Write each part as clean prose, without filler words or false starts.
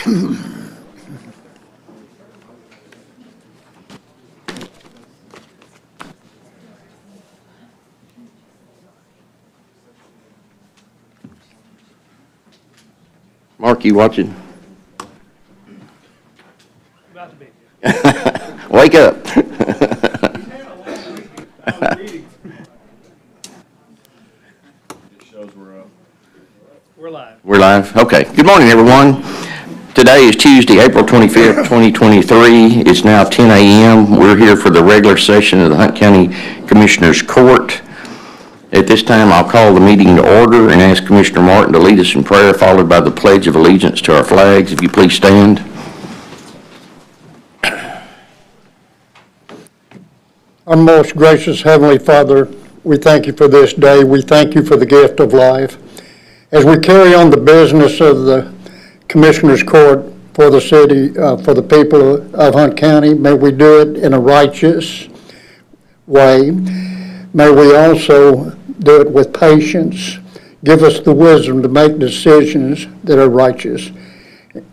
Mark, you watching? About to be. Wake up. We're live. We're live? Okay. Good morning, everyone. Today is Tuesday, April 25th, 2023. It's now 10 a.m. We're here for the regular session of the Hunt County Commissioners Court. At this time, I'll call the meeting to order and ask Commissioner Martin to lead us in prayer, followed by the Pledge of Allegiance to our flags. If you please stand. Our most gracious Heavenly Father, we thank you for this day. We thank you for the gift of life. As we carry on the business of the Commissioners Court for the city, for the people of Hunt County, may we do it in a righteous way. May we also do it with patience. Give us the wisdom to make decisions that are righteous.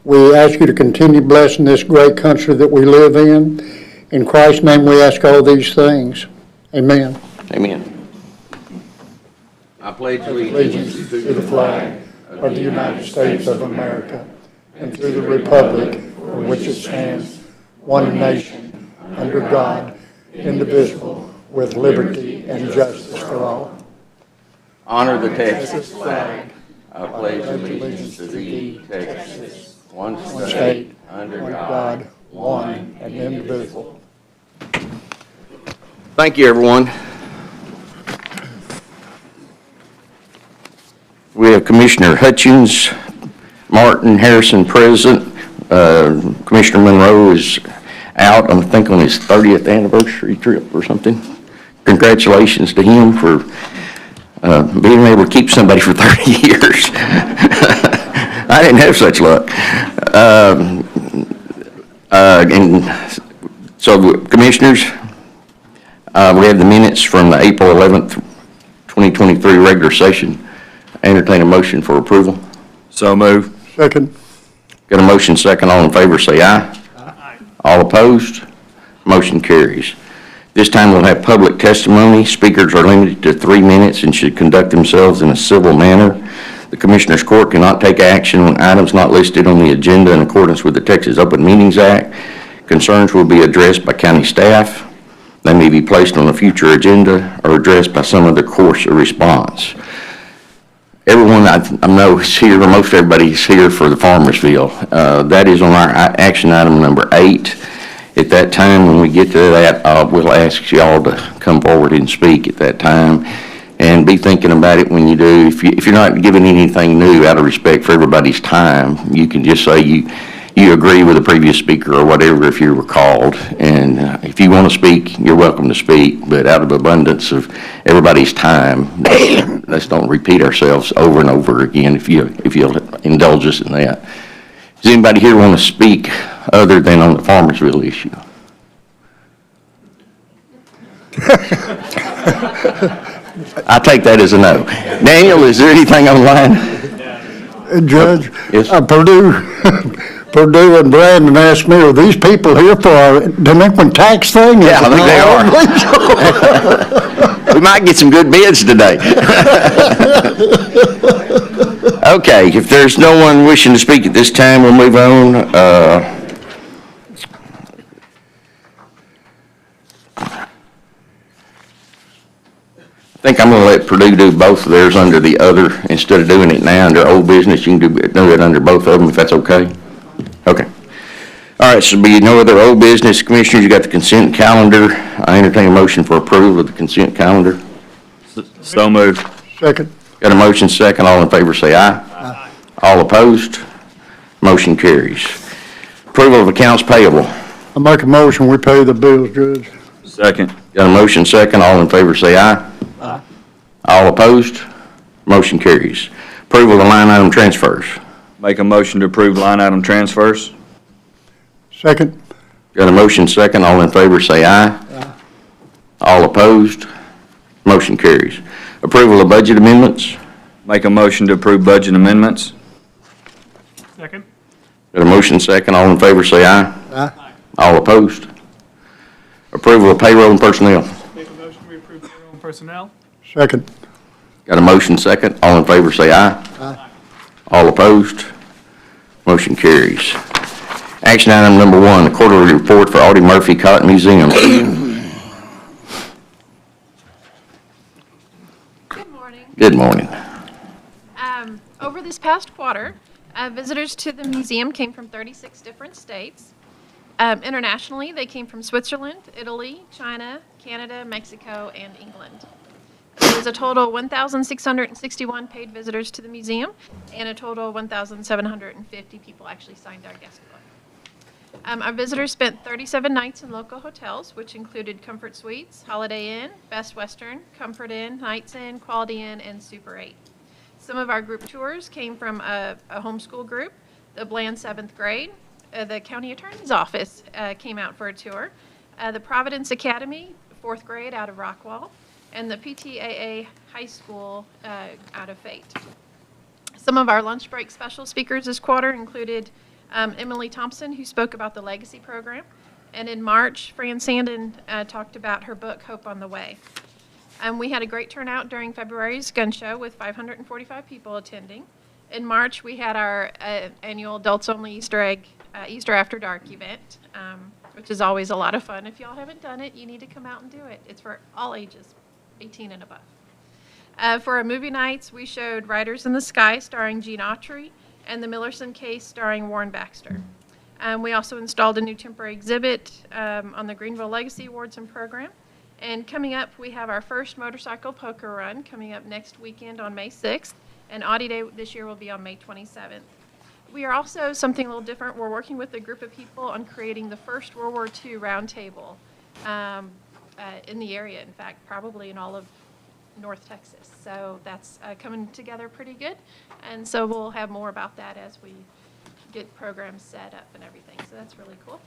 We ask you to continue blessing this great country that we live in. In Christ's name we ask all these things. Amen. Amen. I pledge Allegiance to the flag of the United States of America and to the republic for which it stands, one nation, under God, indivisible, with liberty and justice for all. Honor the Texas flag. I pledge allegiance to thee, Texas, one state, under God, one and indivisible. Thank you, everyone. We have Commissioner Hutchins, Martin, Harrison present. Commissioner Monroe is out, I think, on his 30th anniversary trip or something. Congratulations to him for being able to keep somebody for 30 years. I didn't have such luck. And so, Commissioners, we have the minutes from the April 11th, 2023 regular session. Entertain a motion for approval. So move. Second. Got a motion second. All in favor say aye. Aye. All opposed? Motion carries. This time we'll have public testimony. Speakers are limited to 3 minutes and should conduct themselves in a civil manner. The Commissioners Court cannot take action on items not listed on the agenda in accordance with the Texas Open Meetings Act. Concerns will be addressed by county staff. They may be placed on a future agenda or addressed by some other course of response. Everyone I know is here, or most everybody's here for the Farmersville. That is on our action item number 8. At that time, when we get to that, we'll ask y'all to come forward and speak at that time. And be thinking about it when you do. If you're not giving anything new out of respect for everybody's time, you can just say you agree with the previous speaker or whatever if you were called. And if you want to speak, you're welcome to speak. But out of abundance of everybody's time, let's don't repeat ourselves over and over again if you'll indulge us in that. Does anybody here want to speak other than on the Farmersville issue? I take that as a no. Daniel, is there anything online? Judge, Yes. Purdue and Brandon asked me, are these people here for a delinquent tax thing? Yeah, I think they are. We might get some good bids today. Okay, if there's no one wishing to speak at this time, we'll move on. I think I'm going to let Purdue do both of theirs under the other, instead of doing it now under old business. You can do it under both of them if that's okay. Okay. All right, so be no other old business. Commissioners, you got the consent calendar. I entertain a motion for approval of the consent calendar. So move. Second. Got a motion second. All in favor say aye. Aye. All opposed? Motion carries. Approval of accounts payable. I make a motion, we pay the bills, Judge. Second. Got a motion second. All in favor say aye. Aye. All opposed? Motion carries. Approval of line item transfers. Make a motion to approve line item transfers. Second. Got a motion second. All in favor say aye. Aye. All opposed? Motion carries. Approval of budget amendments. Make a motion to approve budget amendments. Second. Got a motion second. All in favor say aye. Aye. All opposed? Approval of payroll and personnel. Make a motion, we approve payroll and personnel. Second. Got a motion second. All in favor say aye. Aye. All opposed? Motion carries. Action item number 1, the quarterly report for Audie Murphy Cotton Museum. Good morning. Good morning. Over this past quarter, visitors to the museum came from 36 different states. Internationally, they came from Switzerland, Italy, China, Canada, Mexico, and England. There was a total of 1,661 paid visitors to the museum, and a total of 1,750 people actually signed our guest book. Our visitors spent 37 nights in local hotels, which included Comfort Suites, Holiday Inn, Best Western, Comfort Inn, Knights Inn, Quality Inn, and Super 8. Some of our group tours came from a homeschool group, the Bland 7th grade, the county attorney's office came out for a tour, the Providence Academy, 4th grade out of Rockwall, and the PTAA high school out of Fate. Some of our lunch break special speakers this quarter included Emily Thompson, who spoke about the Legacy program, and in March, Fran Sandin talked about her book, Hope on the Way. We had a great turnout during February's gun show with 545 people attending. In March, we had our annual Adults Only Easter After Dark event, which is always a lot of fun. If y'all haven't done it, you need to come out and do it. It's for all ages, 18 and above. For our movie nights, we showed Riders in the Sky starring Gene Autry and The Millerson Case starring Warren Baxter. We also installed a new temporary exhibit on the Greenville Legacy Awards and program. And coming up, we have our first motorcycle poker run coming up next weekend on May 6th, and Audie Day this year will be on May 27th. We are also something a little different. We're working with a group of people on creating the first World War II roundtable in the area, in fact, probably in all of North Texas. So that's coming together pretty good, and so we'll have more about that as we get programs set up and everything. So that's really cool.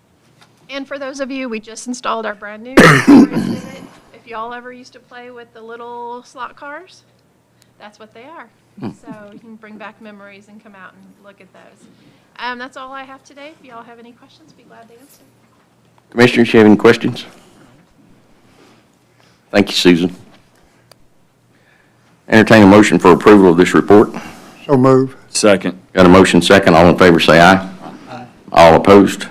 And for those of you, we just installed our brand new exhibit. If y'all ever used to play with the little slot cars, that's what they are. So you can bring back memories and come out and look at those. That's all I have today. If y'all have any questions, be glad to answer. Commissioners, you have any questions? Thank you, Susan. Entertain a motion for approval of this report. So move. Second. Got a motion second. All in favor say aye. Aye. All opposed?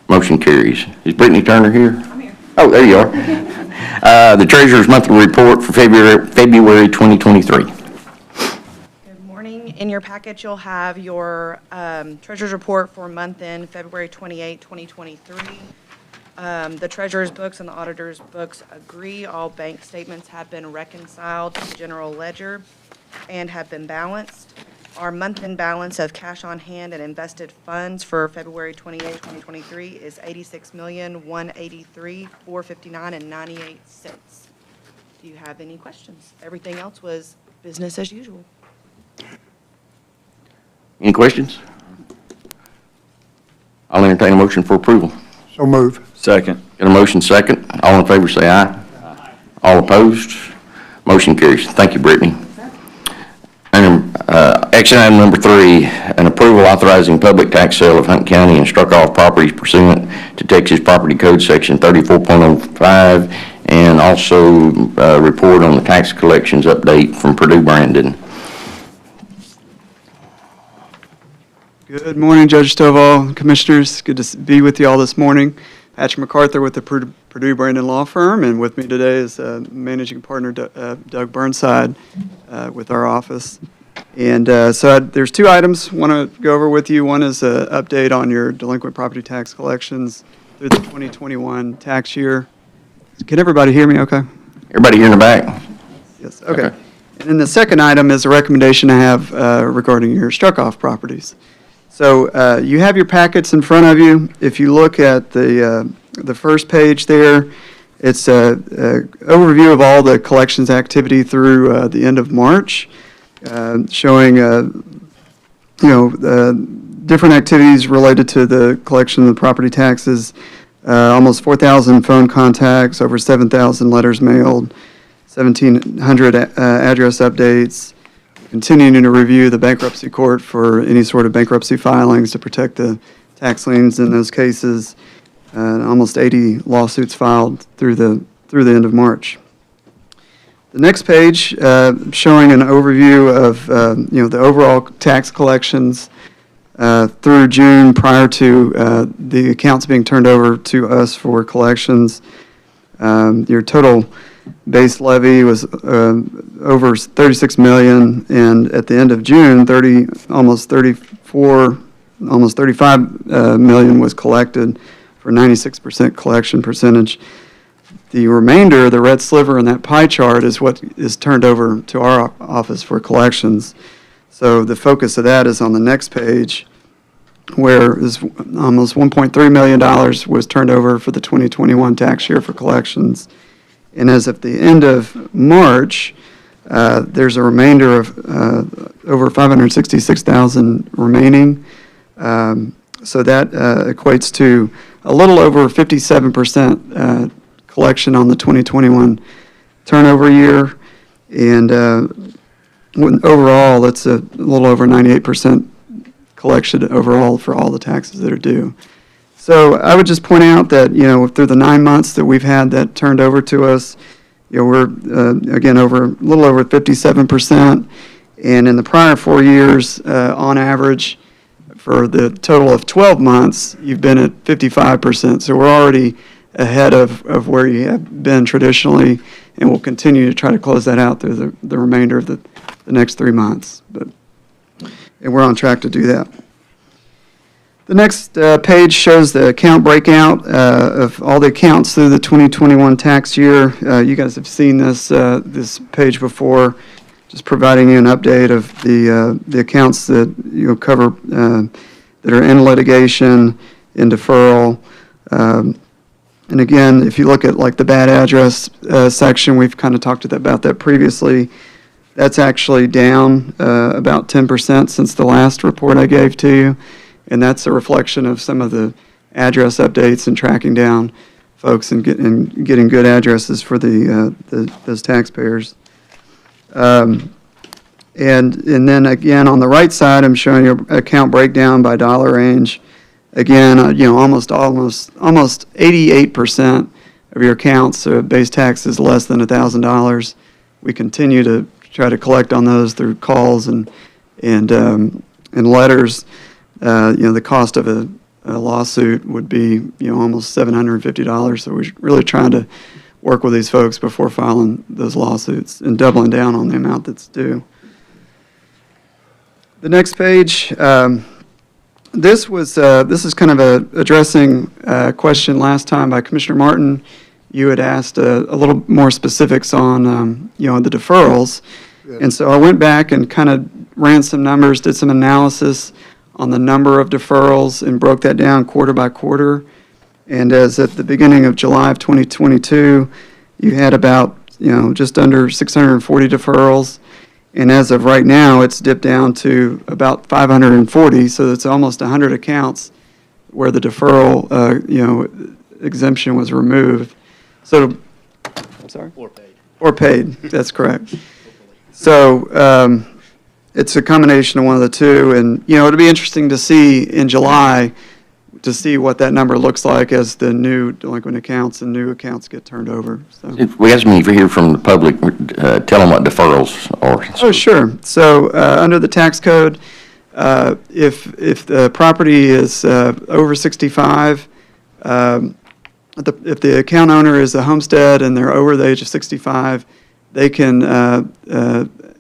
Motion carries. Is Brittany Turner here? I'm here. Oh, there you are. The Treasurer's Monthly Report for February 2023. Good morning. In your packet, you'll have your Treasurer's Report for month-end February 28, 2023. The Treasurer's books and the Auditor's books agree. All bank statements have been reconciled to the general ledger and have been balanced. Our month-end balance of cash on hand and invested funds for February 28, 2023 is $86,183,459.98. Do you have any questions? Everything else was business as usual. Any questions? I'll entertain a motion for approval. So move. Second. Got a motion second. All in favor say aye. Aye. All opposed? Motion carries. Thank you, Brittany. Action item number 3, an approval authorizing public tax sale of Hunt County and struck off properties pursuant to Texas Property Code Section 34.05, and also report on the tax collections update from Purdue Brandon. Good morning, Judge Stovall, Commissioners. Good to be with you all this morning. Patrick MacArthur with the Purdue Brandon Law Firm, and with me today is Managing Partner Doug Burnside with our office. And there's 2 items I want to go over with you. One is an update on your delinquent property tax collections through the 2021 tax year. Can everybody hear me okay? Everybody here in the back? Yes, okay. Okay. And then the second item is a recommendation I have regarding your struck-off properties. So you have your packets in front of you. If you look at the first page there, it's an overview of all the collections activity through the end of March, showing different activities related to the collection of the property taxes. Almost 4,000 phone contacts, over 7,000 letters mailed, 1,700 address updates. Continuing to review the bankruptcy court for any sort of bankruptcy filings to protect the tax liens in those cases, almost 80 lawsuits filed through the end of March. The next page, showing an overview of, the overall tax collections through June prior to the accounts being turned over to us for collections. Your total base levy was over 36 million, and at the end of June, almost 35 million was collected for 96% collection percentage. The remainder, the red sliver in that pie chart, is what is turned over to our office for collections. So the focus of that is on the next page, where is almost $1.3 million was turned over for the 2021 tax year for collections. And as of the end of March, there's a remainder of over 566,000 remaining. So that equates to a little over 57% collection on the 2021 turnover year. And overall, that's a little over 98% collection overall for all the taxes that are due. So I would just point out that, through the 9 months that we've had that turned over to us, we're, again, a little over 57%. And in the prior 4 years, on average, for the total of 12 months, you've been at 55%. So we're already ahead of where you have been traditionally, and we'll continue to try to close that out through the remainder of the next 3 months. And we're on track to do that. The next page shows the account breakout of all the accounts through the 2021 tax year. You guys have seen this page before, just providing you an update of the accounts that cover that are in litigation, in deferral. And again, if you look at like the bad address section, we've kind of talked about that previously. That's actually down about 10% since the last report I gave to you. And that's a reflection of some of the address updates and tracking down folks and getting good addresses for those taxpayers. And then again, on the right side, I'm showing you account breakdown by dollar range. Again, almost 88% of your accounts base tax is less than $1,000. We continue to try to collect on those through calls and letters. The cost of a lawsuit would be almost $750. So we're really trying to work with these folks before filing those lawsuits and doubling down on the amount that's due. The next page. This is kind of addressing a question last time by Commissioner Martin. You had asked a little more specifics on, the deferrals. And so I went back and kind of ran some numbers, did some analysis on the number of deferrals and broke that down quarter by quarter. And as at the beginning of July of 2022, you had about, just under 640 deferrals. And as of right now, it's dipped down to about 540, so it's almost 100 accounts where the deferral, exemption was removed. So, I'm sorry? Or paid, that's correct. So, it's a combination of one of the two, and, it'll be interesting to see in July to see what that number looks like as the new delinquent accounts and new accounts get turned over. So. If we ask me if you hear from the public, tell them what deferrals are. Oh, sure. So under the tax code, if the property is over 65, if the account owner is a homestead and they're over the age of 65, they can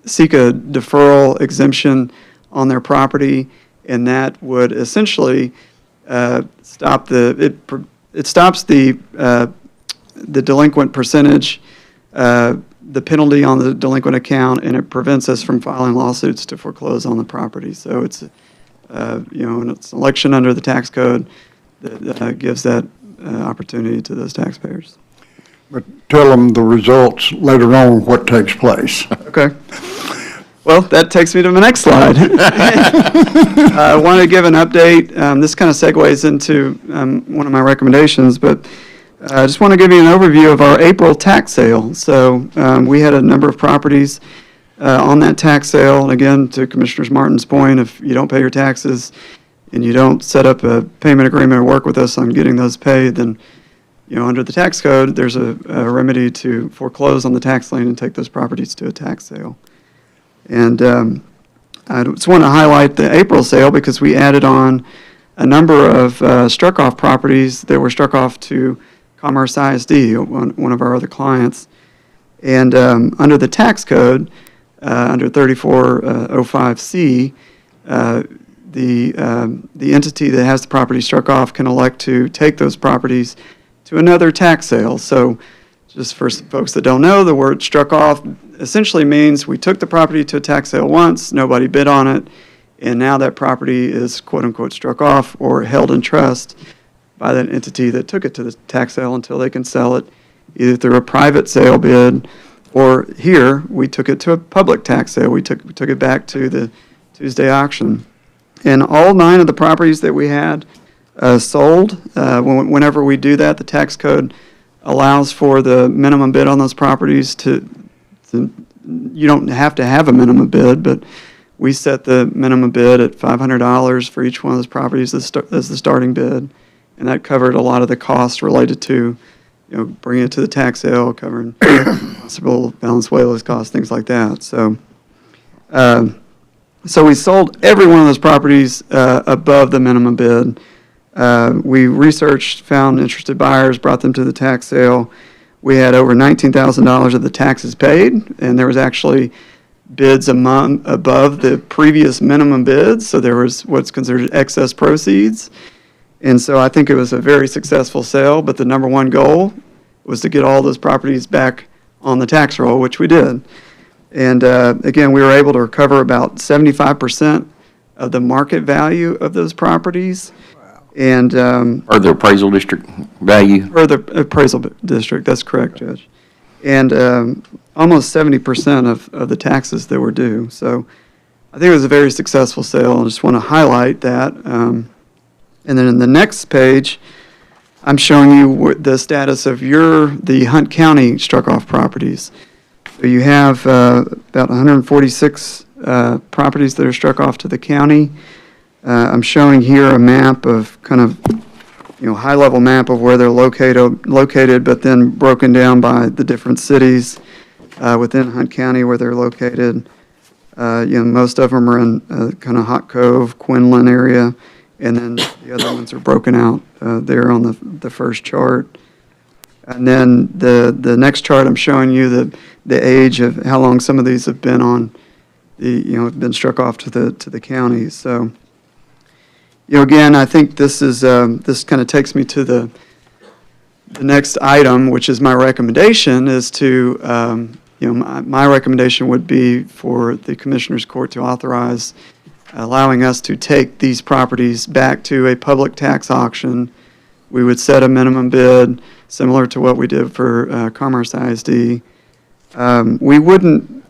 seek a deferral exemption on their property, and that would essentially stops the delinquent percentage, the penalty on the delinquent account, and it prevents us from filing lawsuits to foreclose on the property. So it's, it's an election under the tax code that gives that opportunity to those taxpayers. But tell them the results later on, what takes place. Okay. Well, that takes me to my next slide. I want to give an update. This kind of segues into one of my recommendations, but I just want to give you an overview of our April tax sale. So we had a number of properties on that tax sale. And again, to Commissioner Martin's point, if you don't pay your taxes, and you don't set up a payment agreement or work with us on getting those paid, then, under the tax code, there's a remedy to foreclose on the tax lien and take those properties to a tax sale. And I just want to highlight the April sale because we added on a number of struck-off properties that were struck off to Commerce ISD, one of our other clients. And under the tax code, under 3405C, the entity that has the property struck off can elect to take those properties to another tax sale. So just for folks that don't know, the word struck off essentially means we took the property to a tax sale once, nobody bid on it, and now that property is quote-unquote struck off or held in trust by that entity that took it to the tax sale until they can sell it either through a private sale bid, or here, we took it to a public tax sale. We took it back to the Tuesday auction. And all 9 of the properties that we had sold. Whenever we do that, the tax code allows for the minimum bid on those properties to you don't have to have a minimum bid, but we set the minimum bid at $500 for each one of those properties as the starting bid. And that covered a lot of the costs related to bringing it to the tax sale, covering possible Valenzuela's costs, things like that. So we sold every one of those properties above the minimum bid. We researched, found interested buyers, brought them to the tax sale. We had over $19,000 of the taxes paid, and there was actually bids above the previous minimum bids, so there was what's considered excess proceeds. And so I think it was a very successful sale, but the number one goal was to get all those properties back on the tax roll, which we did. And again, we were able to recover about 75% of the market value of those properties. And Or the appraisal district value? or the appraisal district, that's correct, Judge. And almost 70% of the taxes that were due. So I think it was a very successful sale. I just want to highlight that. And then in the next page, I'm showing you the status of the Hunt County struck-off properties. So you have about 146 properties that are struck off to the county. I'm showing here a map of kind of, high-level map of where they're located, but then broken down by the different cities within Hunt County where they're located. Most of them are in kind of Hot Cove, Quinlan area, and then the other ones are broken out there on the first chart. And then the next chart, I'm showing you the age of how long some of these have been on have been struck off to the county. So, again, I think this is this kind of takes me to the next item, which is my recommendation, is to my recommendation would be for the Commissioners Court to authorize allowing us to take these properties back to a public tax auction. We would set a minimum bid similar to what we did for Commerce ISD. We wouldn't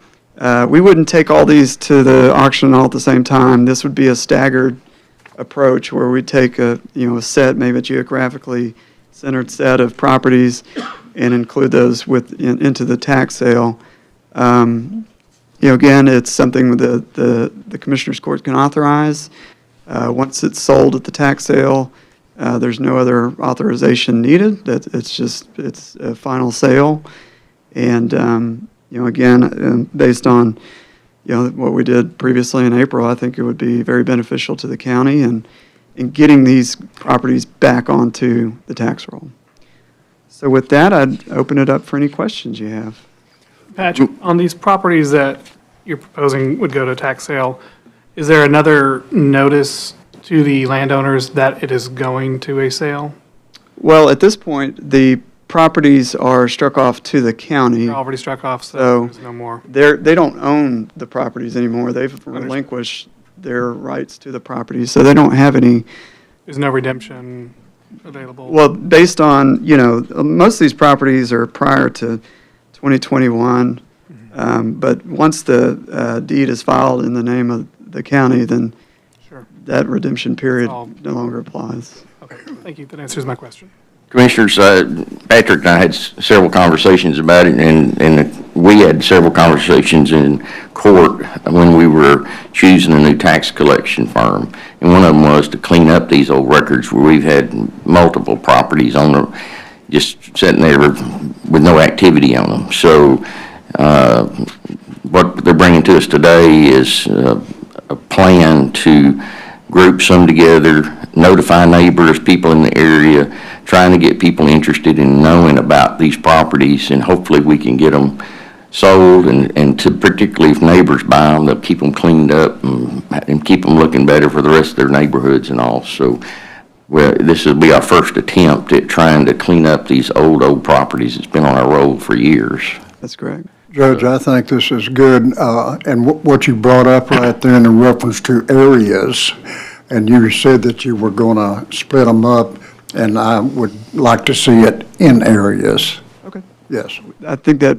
take all these to the auction all at the same time. This would be a staggered approach where we take a set, maybe a geographically centered set of properties and include those into the tax sale. Again, it's something that the Commissioners Court can authorize. Once it's sold at the tax sale, there's no other authorization needed. It's a final sale. And, again, based on, what we did previously in April, I think it would be very beneficial to the county and getting these properties back onto the tax roll. So with that, I'd open it up for any questions you have. Patrick, on these properties that you're proposing would go to tax sale, is there another notice to the landowners that it is going to a sale? Well, at this point, the properties are struck off to the county. They're already struck off, so So- there's no more. They don't own the properties anymore. They've relinquished their rights to the properties, so they don't have any. There's no redemption available. Well, based on, most of these properties are prior to 2021, but once the deed is filed in the name of the county, then Sure. that redemption period All- no longer applies. Okay, thank you. That answers my question. Commissioners, Patrick and I had several conversations about it, and we had several conversations in court when we were choosing a new tax collection firm. And one of them was to clean up these old records where we've had multiple properties on the, just sitting there with no activity on them. So what they're bringing to us today is a plan to group some together, notify neighbors, people in the area, trying to get people interested in knowing about these properties, and hopefully we can get them sold, and to, particularly if neighbors buy them, they'll keep them cleaned up and keep them looking better for the rest of their neighborhoods and all. So, well, this will be our first attempt at trying to clean up these old properties. It's been on our roll for years. That's correct. Judge, I think this is good, and what you brought up right there in reference to areas, and you said that you were going to split them up, and I would like to see it in areas. Okay. Yes. I think that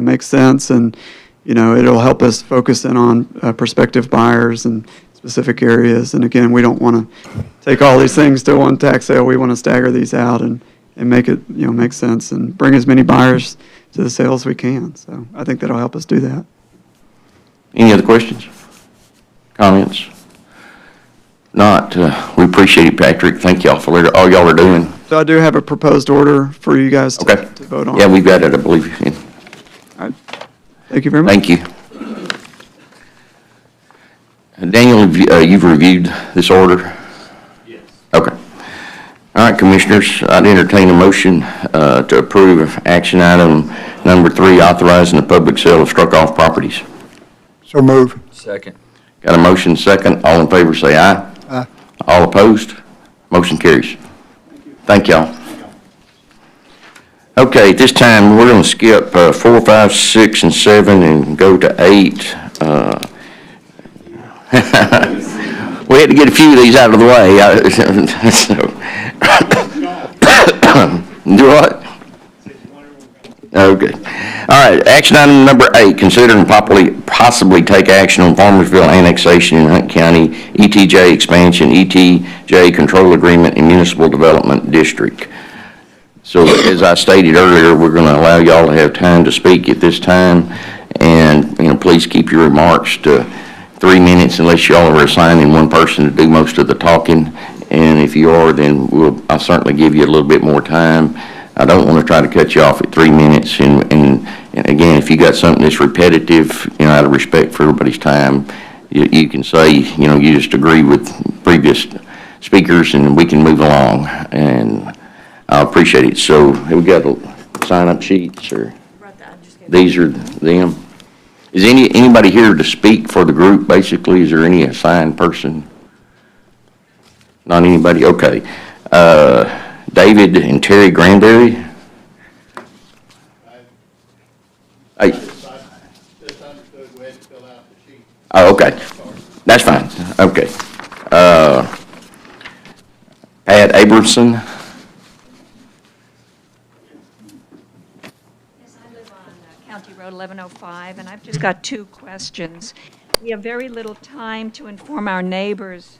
makes sense, and, you know, it'll help us focus in on prospective buyers and specific areas. And again, we don't want to take all these things to one tax sale. We want to stagger these out and make it, you know, make sense and bring as many buyers to the sale as we can. So I think that'll help us do that. Any other questions? Comments? Not, we appreciate it, Patrick. Thank y'all for all y'all are doing. So I do have a proposed order for you guys to Okay. to vote on. Yeah, we've got it, I believe. All right. Thank you very much. Thank you. Daniel, you've reviewed this order? Yes. Okay. All right, Commissioners, I'd entertain a motion to approve action item number 3, authorizing the public sale of struck-off properties. So move. Second. Got a motion second. All in favor say aye. Aye. All opposed? Motion carries. Thank y'all. Okay, at this time, we're going to skip 4, 5, 6, and 7 and go to 8. We had to get a few of these out of the way. Do what? Okay. All right, action item number 8, consider and possibly take action on Farmersville annexation in Hunt County, ETJ expansion, ETJ control agreement, and municipal development district. So as I stated earlier, we're going to allow y'all to have time to speak at this time, and, you know, please keep your remarks to 3 minutes unless y'all are assigning one person to do most of the talking. And if you are, then I'll certainly give you a little bit more time. I don't want to try to cut you off at 3 minutes. And again, if you got something that's repetitive, you know, out of respect for everybody's time, you can say, you know, you just agree with previous speakers, and we can move along. And I appreciate it. So have we got sign-up sheets, or these are them? Is anybody here to speak for the group, basically? Is there any assigned person? Not anybody? Okay. David and Terry Granberry? Hey. Oh, okay. That's fine. Okay. Pat Abramson? Yes, I live on County Road 1105, and I've just got 2 questions. We have very little time to inform our neighbors.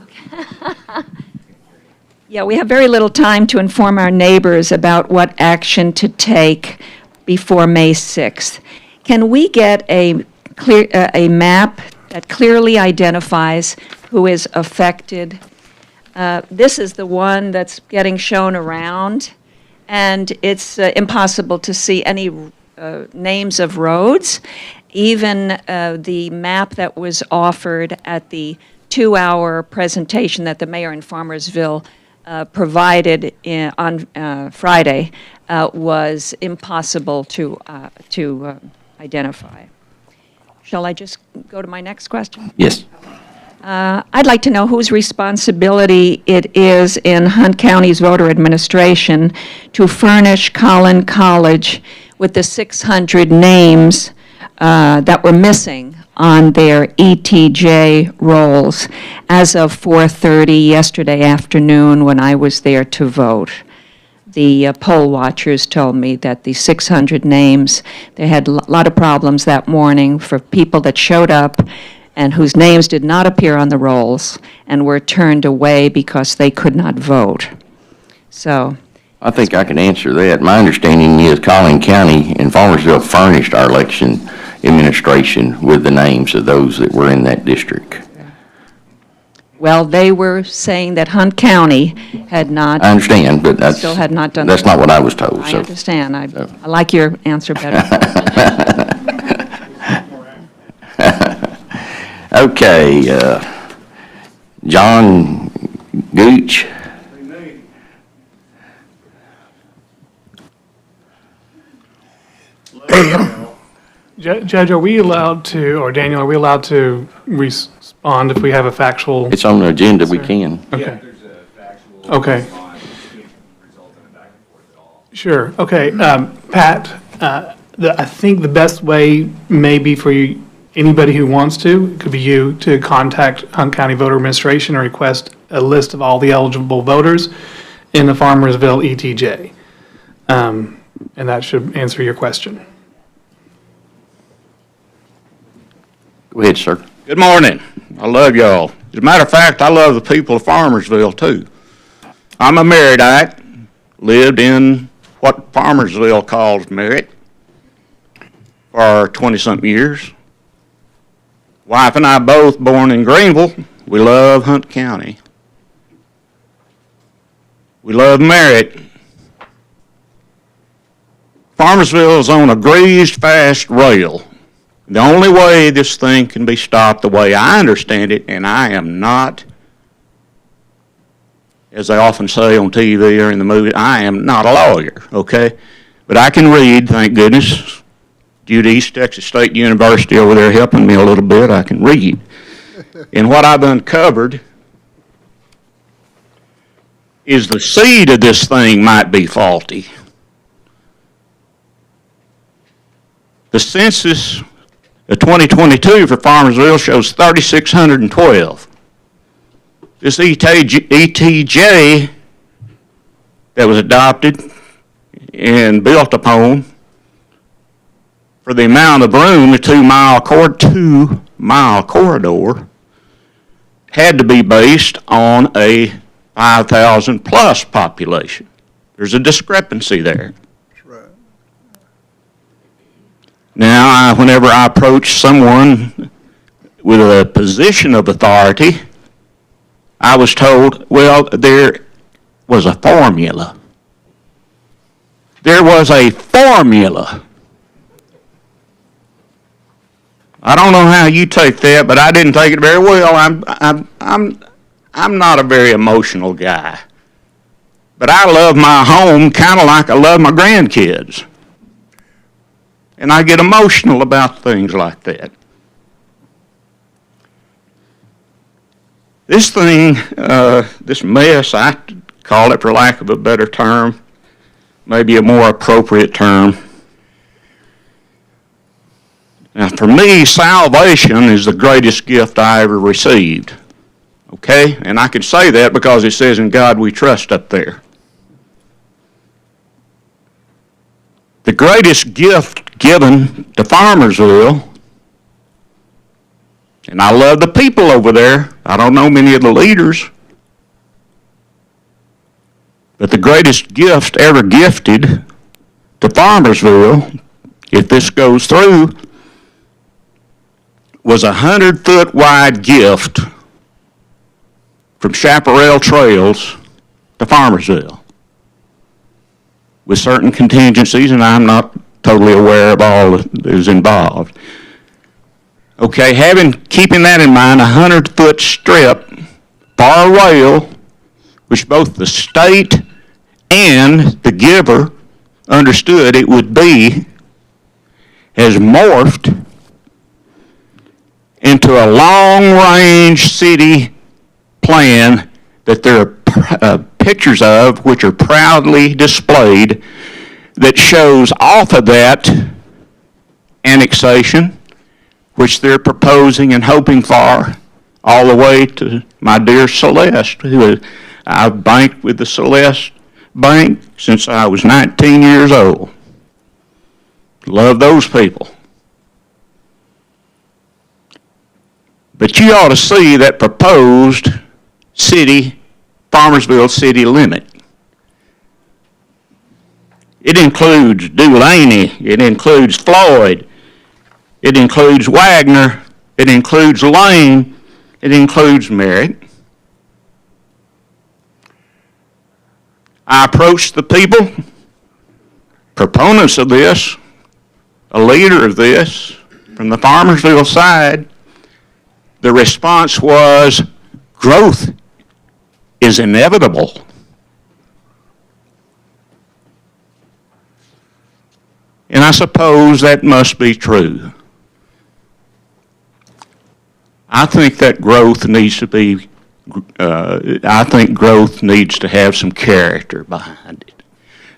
Okay. Yeah, we have very little time to inform our neighbors about what action to take before May 6th. Can we get a map that clearly identifies who is affected? This is the one that's getting shown around, and it's impossible to see any names of roads. Even the map that was offered at the 2-hour presentation that the mayor in Farmersville provided on Friday was impossible to identify. Shall I just go to my next question? Yes. I'd like to know whose responsibility it is in Hunt County's voter administration to furnish Collin College with the 600 names that were missing on their ETJ rolls as of 4:30 yesterday afternoon when I was there to vote. The poll watchers told me that the 600 names, they had a lot of problems that morning for people that showed up and whose names did not appear on the rolls and were turned away because they could not vote. So, I think I can answer that. My understanding is Collin County and Farmersville furnished our election administration with the names of those that were in that district. well, they were saying that Hunt County had not, I understand, but that's, still had not done. that's not what I was told, I so. understand. I like your answer better. Okay, John Gooch. Judge, are we allowed to, or Daniel, are we allowed to respond if we have a factual? It's on the agenda, we can. Okay. Okay. Sure, okay. Pat, I think the best way may be for you, anybody who wants to, it could be you, to contact Hunt County Voter Administration and request a list of all the eligible voters in the Farmersville ETJ. And that should answer your question. Go ahead, sir. Good morning. I love y'all. As a matter of fact, I love the people of Farmersville, too. I'm a Merrittite, lived in what Farmersville calls Merritt for 20-something years. Wife and I both born in Greenville. We love Hunt County. We love Merritt. Farmersville is on a greased fast rail. The only way this thing can be stopped, the way I understand it, and I am not, as they often say on TV or in the movie, I am not a lawyer, okay? But I can read, thank goodness. Due to East Texas State University over there helping me a little bit, I can read. And what I've uncovered is the seed of this thing might be faulty. The census of 2022 for Farmersville shows 3,612. This ETJ that was adopted and built upon for the amount of room, the 2-mile corridor, had to be based on a 5,000 plus population. There's a discrepancy there. Now, whenever I approach someone with a position of authority, I was told, well, there was a formula. There was a formula. I don't know how you take that, but I didn't take it very well. I'm not a very emotional guy. But I love my home kind of like I love my grandkids. And I get emotional about things like that. This thing, this mess, I call it for lack of a better term, maybe a more appropriate term. Now, for me, salvation is the greatest gift I ever received. Okay? And I can say that because it says, "In God we trust" up there. The greatest gift given to Farmersville, and I love the people over there. I don't know many of the leaders. But the greatest gift ever gifted to Farmersville, if this goes through, was a 100-foot wide gift from Chaparral Trails to Farmersville, with certain contingencies, and I'm not totally aware of all that is involved. Okay, keeping that in mind, a 100-foot strip for a rail, which both the state and the giver understood it would be, has morphed into a long-range city plan that there are pictures of, which are proudly displayed, that shows off of that annexation, which they're proposing and hoping for, all the way to my dear Celeste, who I've banked with the Celeste Bank since I was 19 years old. Love those people. But you ought to see that proposed city, Farmersville city limit. It includes Dulaney, it includes Floyd, it includes Wagner, it includes Lane, it includes Merritt. I approached the people, proponents of this, a leader of this, from the Farmersville side. The response was, growth is inevitable. And I suppose that must be true. I think that growth needs to be, I think growth needs to have some character behind it.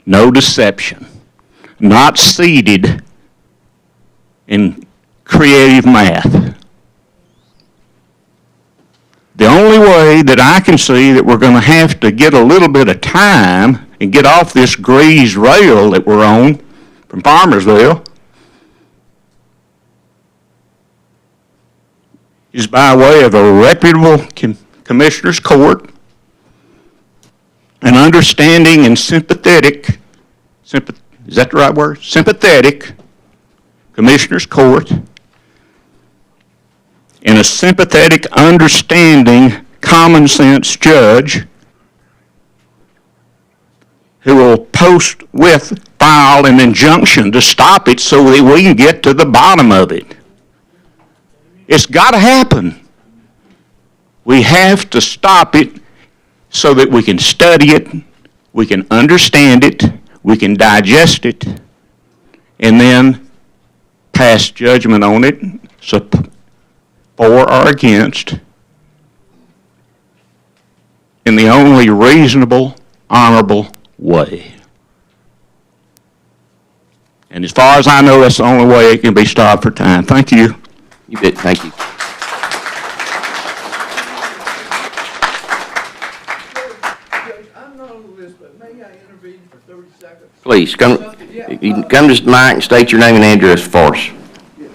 No deception, not seeded in creative math. The only way that I can see that we're going to have to get a little bit of time and get off this greased rail that we're on from Farmersville is by way of a reputable commissioner's court, an understanding and sympathetic, is that the right word? Sympathetic commissioner's court, and a sympathetic, understanding, common sense judge who will file an injunction to stop it so that we can get to the bottom of it. It's got to happen. We have to stop it so that we can study it, we can understand it, we can digest it, and then pass judgment on it, for or against, in the only reasonable, honorable way. And as far as I know, that's the only way it can be stopped for time. Thank you. You bet, thank you. I'm not on the list, but may I intervene for 30 seconds? Please, come to the mic and state your name and address for us. Yes.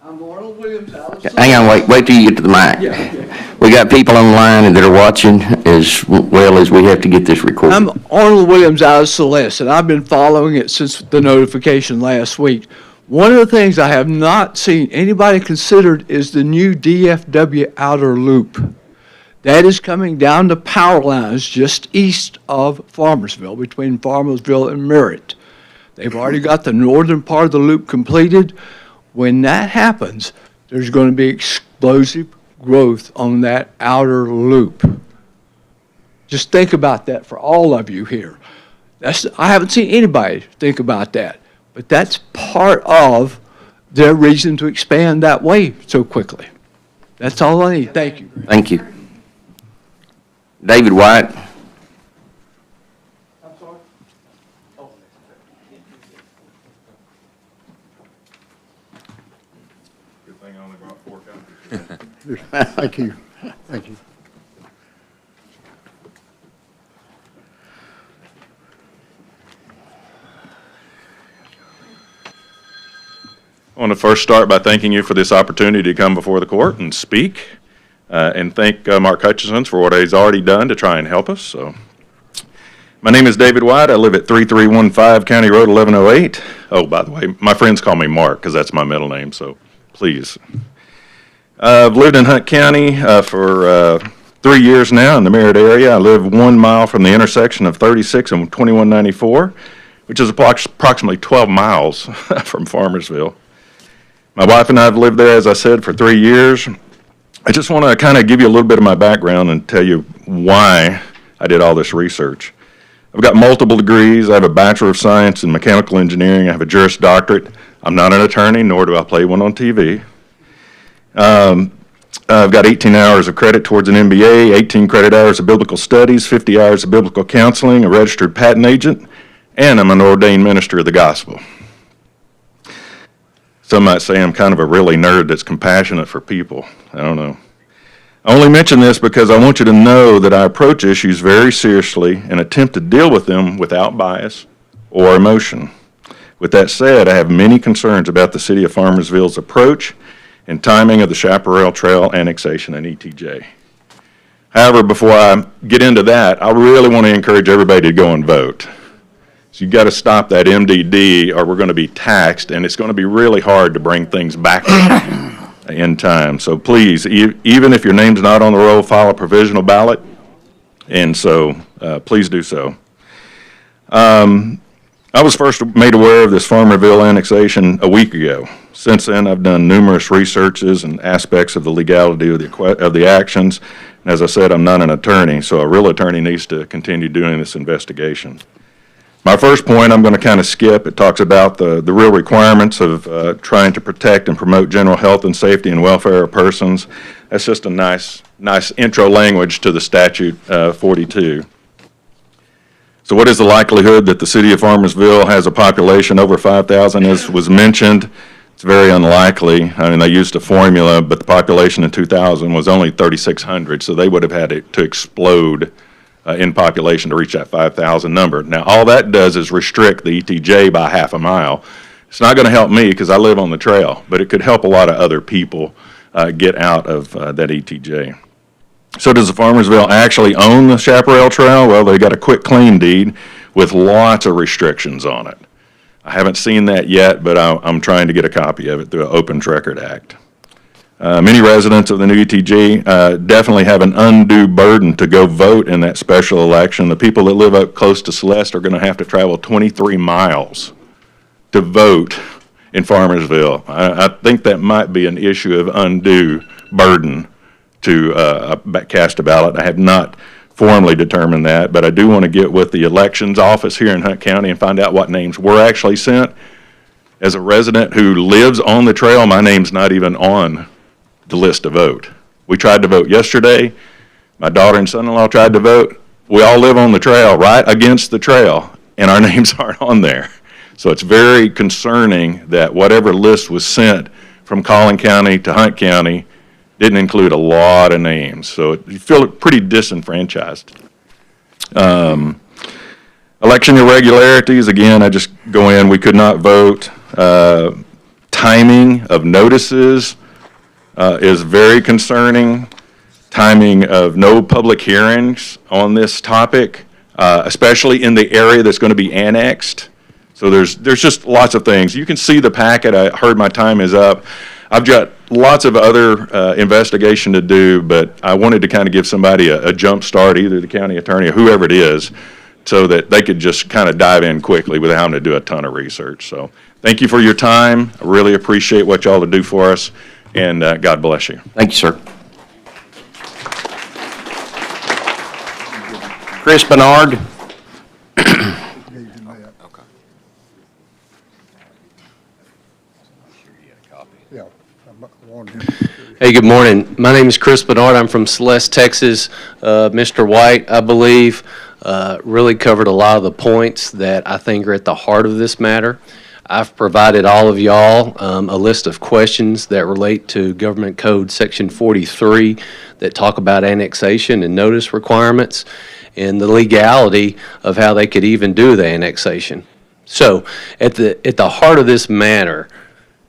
I'm Arnold Williams, Alice. Hang on, wait till you get to the mic. We got people online that are watching as well as we have to get this recorded. I'm Arnold Williams out of Celeste, and I've been following it since the notification last week. One of the things I have not seen anybody considered is the new DFW outer loop. That is coming down the power lines just east of Farmersville, between Farmersville and Merritt. They've already got the northern part of the loop completed. When that happens, there's going to be explosive growth on that outer loop. Just think about that for all of you here. I haven't seen anybody think about that, but that's part of their reason to expand that way so quickly. That's all I need. Thank you. Thank you. David White. I'm sorry? Good thing I only brought 4 copies. Thank you. Thank you. I want to first start by thanking you for this opportunity to come before the court and speak, and thank Mark Hutchison for what he's already done to try and help us. So, my name is David White. I live at 3315 County Road 1108. Oh, by the way, my friends call me Mark because that's my middle name, so please. I've lived in Hunt County for 3 years now in the Merritt area. I live 1 mile from the intersection of 36 and 2194, which is approximately 12 miles from Farmersville. My wife and I have lived there, as I said, for 3 years. I just want to kind of give you a little bit of my background and tell you why I did all this research. I've got multiple degrees. I have a Bachelor of Science in Mechanical Engineering. I have a Juris Doctorate. I'm not an attorney, nor do I play one on TV. I've got 18 hours of credit towards an MBA, 18 credit hours of biblical studies, 50 hours of biblical counseling, a registered patent agent, and I'm an ordained minister of the gospel. Some might say I'm kind of a really nerd that's compassionate for people. I don't know. I only mention this because I want you to know that I approach issues very seriously and attempt to deal with them without bias or emotion. With that said, I have many concerns about the City of Farmersville's approach and timing of the Chaparral Trail annexation and ETJ. However, before I get into that, I really want to encourage everybody to go and vote. So you got to stop that MDD or we're going to be taxed, and it's going to be really hard to bring things back in time. So please, even if your name's not on the roll, file a provisional ballot. And so please do so. I was first made aware of this Farmerville annexation a week ago. Since then, I've done numerous researches and aspects of the legality of the actions. And as I said, I'm not an attorney, so a real attorney needs to continue doing this investigation. My first point I'm going to kind of skip. It talks about the real requirements of trying to protect and promote general health and safety and welfare of persons. That's just a nice intro language to the statute 42. So what is the likelihood that the city of Farmersville has a population over 5,000, as was mentioned? It's very unlikely. I mean, they used a formula, but the population in 2000 was only 3,600, so they would have had to explode in population to reach that 5,000 number. Now, all that does is restrict the ETJ by half a mile. It's not going to help me because I live on the trail, but it could help a lot of other people get out of that ETJ. So does the Farmersville actually own the Chaparral Trail? Well, they got a quick claim deed with lots of restrictions on it. I haven't seen that yet, but I'm trying to get a copy of it through an Open Record Act. Many residents of the new ETJ definitely have an undue burden to go vote in that special election. The people that live up close to Celeste are going to have to travel 23 miles to vote in Farmersville. I think that might be an issue of undue burden to cast a ballot. I have not formally determined that, but I do want to get with the elections office here in Hunt County and find out what names were actually sent. As a resident who lives on the trail, my name's not even on the list to vote. We tried to vote yesterday. My daughter and son-in-law tried to vote. We all live on the trail, right against the trail, and our names aren't on there. So it's very concerning that whatever list was sent from Collin County to Hunt County didn't include a lot of names. So you feel pretty disenfranchised. Election irregularities, again, I just go in, we could not vote. Timing of notices is very concerning. Timing of no public hearings on this topic, especially in the area that's going to be annexed. So there's just lots of things. You can see the packet. I heard my time is up. I've got lots of other investigation to do, but I wanted to kind of give somebody a jump start, either the county attorney or whoever it is, so that they could just kind of dive in quickly without having to do a ton of research. So thank you for your time. I really appreciate what y'all do for us, and God bless you. Thank you, sir. Chris Bernard. Hey, good morning. My name is Chris Bernard. I'm from Celeste, Texas. Mr. White, I believe, really covered a lot of the points that I think are at the heart of this matter. I've provided all of y'all a list of questions that relate to Government Code Section 43 that talk about annexation and notice requirements and the legality of how they could even do the annexation. So at the heart of this matter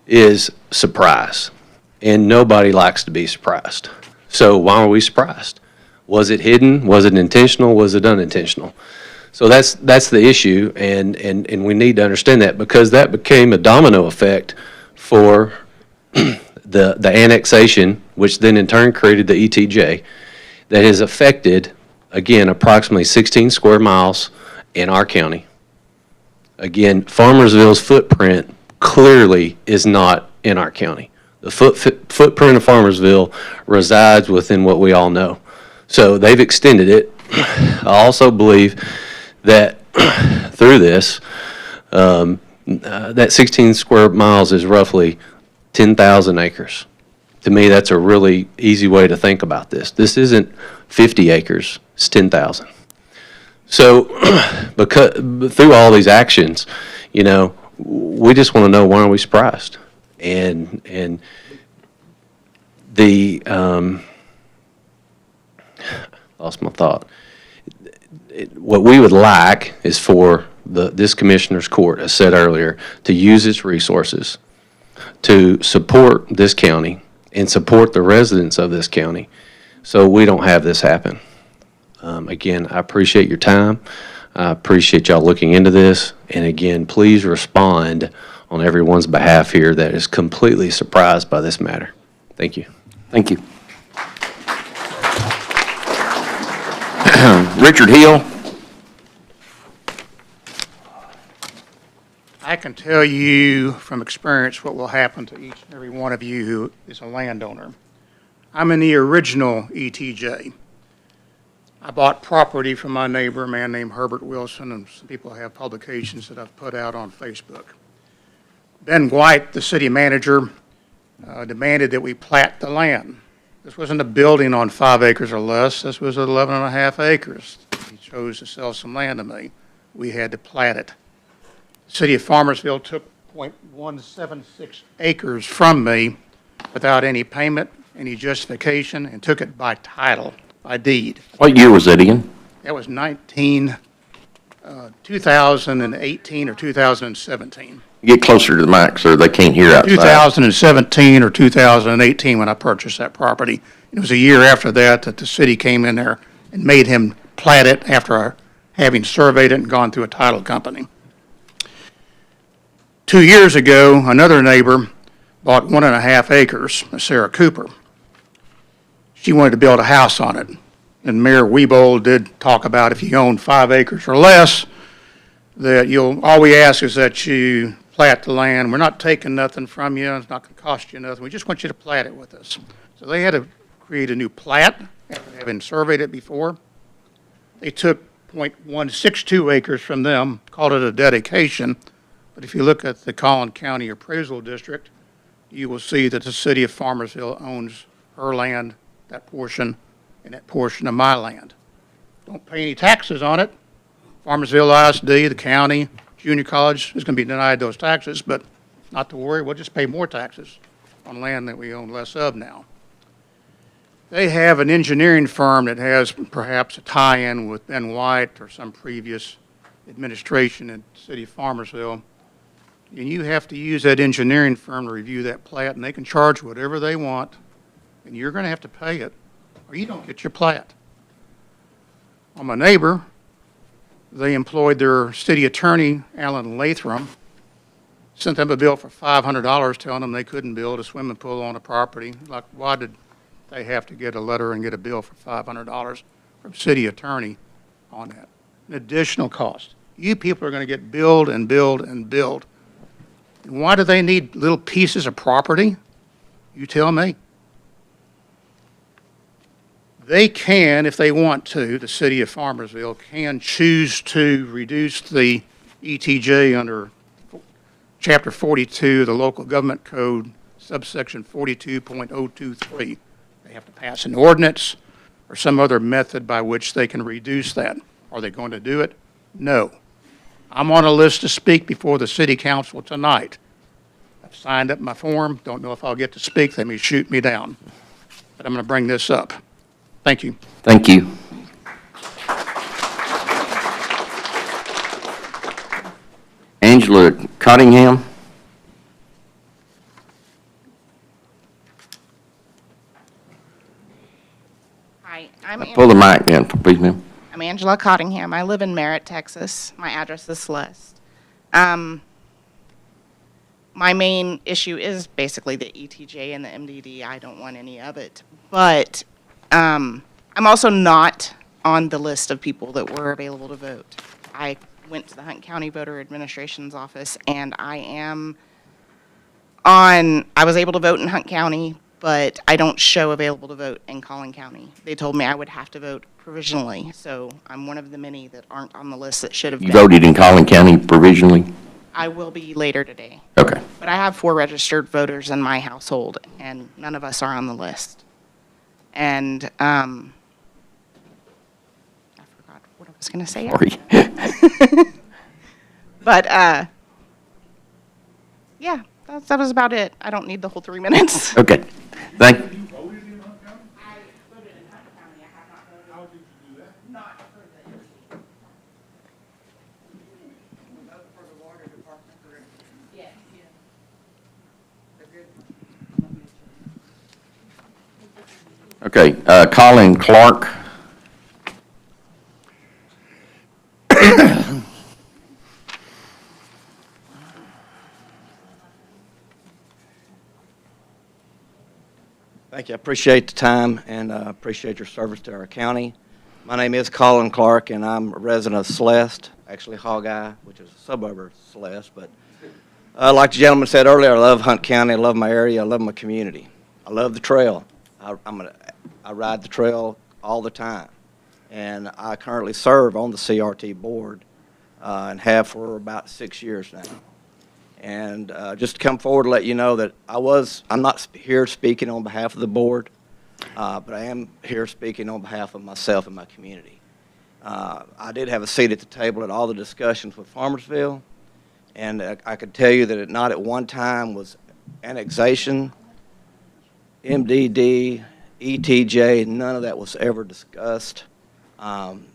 is surprise. And nobody likes to be surprised. So why are we surprised? Was it hidden? Was it intentional? Was it unintentional? So that's the issue, and we need to understand that, because that became a domino effect for the annexation, which then in turn created the ETJ, that has affected, again, approximately 16 square miles in our county. Again, Farmersville's footprint clearly is not in our county. The footprint of Farmersville resides within what we all know. So they've extended it. I also believe that through this, that 16 square miles is roughly 10,000 acres. To me, that's a really easy way to think about this. This isn't 50 acres, it's 10,000. So because through all these actions, you know, we just want to know, why are we surprised? And the lost my thought. What we would like is for this commissioner's court, as said earlier, to use its resources to support this county and support the residents of this county, so we don't have this happen. Again, I appreciate your time. I appreciate y'all looking into this. And again, please respond on everyone's behalf here that is completely surprised by this matter. Thank you. Thank you. Richard Hill. I can tell you from experience what will happen to each and every one of you who is a landowner. I'm in the original ETJ. I bought property from my neighbor, a man named Herbert Wilson, and some people have publications that I've put out on Facebook. Ben White, the city manager, demanded that we plat the land. This wasn't a building on 5 acres or less. This was 11.5 acres. He chose to sell some land to me. We had to plat it. The city of Farmersville took .176 acres from me without any payment, any justification, and took it by title, by deed. What year was that, Ian? That was 2018 or 2017. Get closer to the mic, sir. They can't hear outside. 2017 or 2018 when I purchased that property. It was a year after that that the city came in there and made him plat it after having surveyed it and gone through a title company. 2 years ago, another neighbor bought 1.5 acres, Sarah Cooper. She wanted to build a house on it. And Mayor Wiebold did talk about if you own 5 acres or less, that all we ask is that you plat the land. We're not taking nothing from you. It's not going to cost you nothing. We just want you to plat it with us. So they had to create a new plat after having surveyed it before. They took .162 acres from them, called it a dedication. But if you look at the Collin County Appraisal District, you will see that the city of Farmersville owns her land, that portion, and that portion of my land. Don't pay any taxes on it. Farmersville ISD, the county, junior college is going to be denied those taxes, but not to worry, we'll just pay more taxes on land that we own less of now. They have an engineering firm that has perhaps a tie-in with Ben White or some previous administration in the city of Farmersville. And you have to use that engineering firm to review that plat, and they can charge whatever they want, and you're going to have to pay it, or you don't get your plat. On my neighbor, they employed their city attorney, Alan Latham, sent them a bill for $500 telling them they couldn't build a swimming pool on the property. Like, why did they have to get a letter and get a bill for $500 from city attorney on that? An additional cost. You people are going to get billed and billed and billed. And why do they need little pieces of property? You tell me. They can, if they want to, the city of Farmersville can choose to reduce the ETJ under Chapter 42 of the Local Government Code, subsection 42.023. They have to pass an ordinance or some other method by which they can reduce that. Are they going to do it? No. I'm on a list to speak before the city council tonight. I've signed up my form. Don't know if I'll get to speak. They may shoot me down. But I'm going to bring this up. Thank you. Thank you. Angela Cottingham. Hi, I'm Pull the mic down, please, ma'am. Angela Cottingham. I live in Merritt, Texas. My address is Celeste. My main issue is basically the ETJ and the MDD. I don't want any of it. But I'm also not on the list of people that were available to vote. I went to the Hunt County Voter Administration's office, and I was able to vote in Hunt County, but I don't show available to vote in Collin County. They told me I would have to vote provisionally, so I'm one of the many that aren't on the list that should have been. You voted in Collin County provisionally? I will be later today. Okay. But I have 4 registered voters in my household, and none of us are on the list. And I forgot what I was going to say. Sorry. But yeah, that was about it. I don't need the whole 3 minutes. Okay. Thank you. Okay, Colin Clark. Thank you. I appreciate the time and appreciate your service to our county. My name is Colin Clark, and I'm a resident of Celeste, actually Hogeye, which is a suburb of Celeste. But like the gentleman said earlier, I love Hunt County. I love my area. I love my community. I love the trail. I ride the trail all the time. And I currently serve on the CRT board and have for about 6 years now. And just to come forward to let you know that I'm not here speaking on behalf of the board, but I am here speaking on behalf of myself and my community. I did have a seat at the table at all the discussions with Farmersville, and I could tell you that it not at one time was annexation, MDD, ETJ, none of that was ever discussed.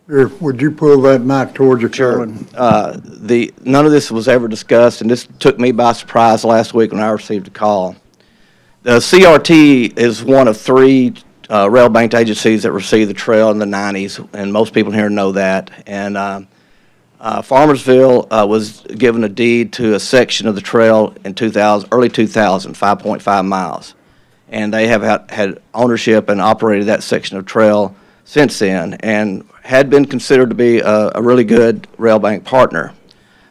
Here, would you pull that mic towards you, Sure. Colin? None of this was ever discussed, and this took me by surprise last week when I received a call. The CRT is one of 3 rail-banked agencies that received the trail in the 90s, and most people here know that. And Farmersville was given a deed to a section of the trail in early 2000, 5.5 miles. And they have had ownership and operated that section of trail since then, and had been considered to be a really good rail bank partner.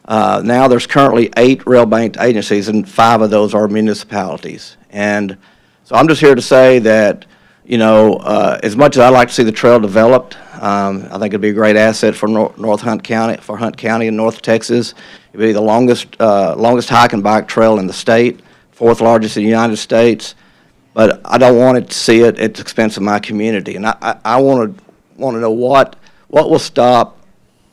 Now there's currently 8 rail banked agencies, and 5 of those are municipalities. And so I'm just here to say that, you know, as much as I'd like to see the trail developed, I think it'd be a great asset for North Hunt County, for Hunt County in North Texas. It'd be the longest hike and bike trail in the state, 4th largest in the United States. But I don't want it to see it at the expense of my community. And I want to know what will stop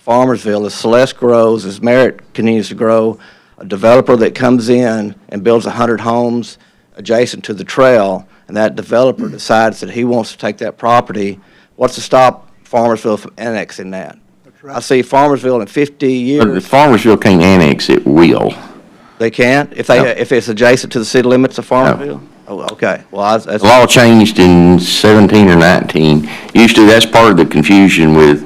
Farmersville as Celeste grows, as Merritt continues to grow, a developer that comes in and builds 100 homes adjacent to the trail, and that developer decides that he wants to take that property. What's to stop Farmersville from annexing that? I see Farmersville in 50 years. Farmersville can't annex it will. They can't? If it's adjacent to the city limits of Farmersville? Oh, okay. Well, The law changed in 17 or 19. Used to, that's part of the confusion with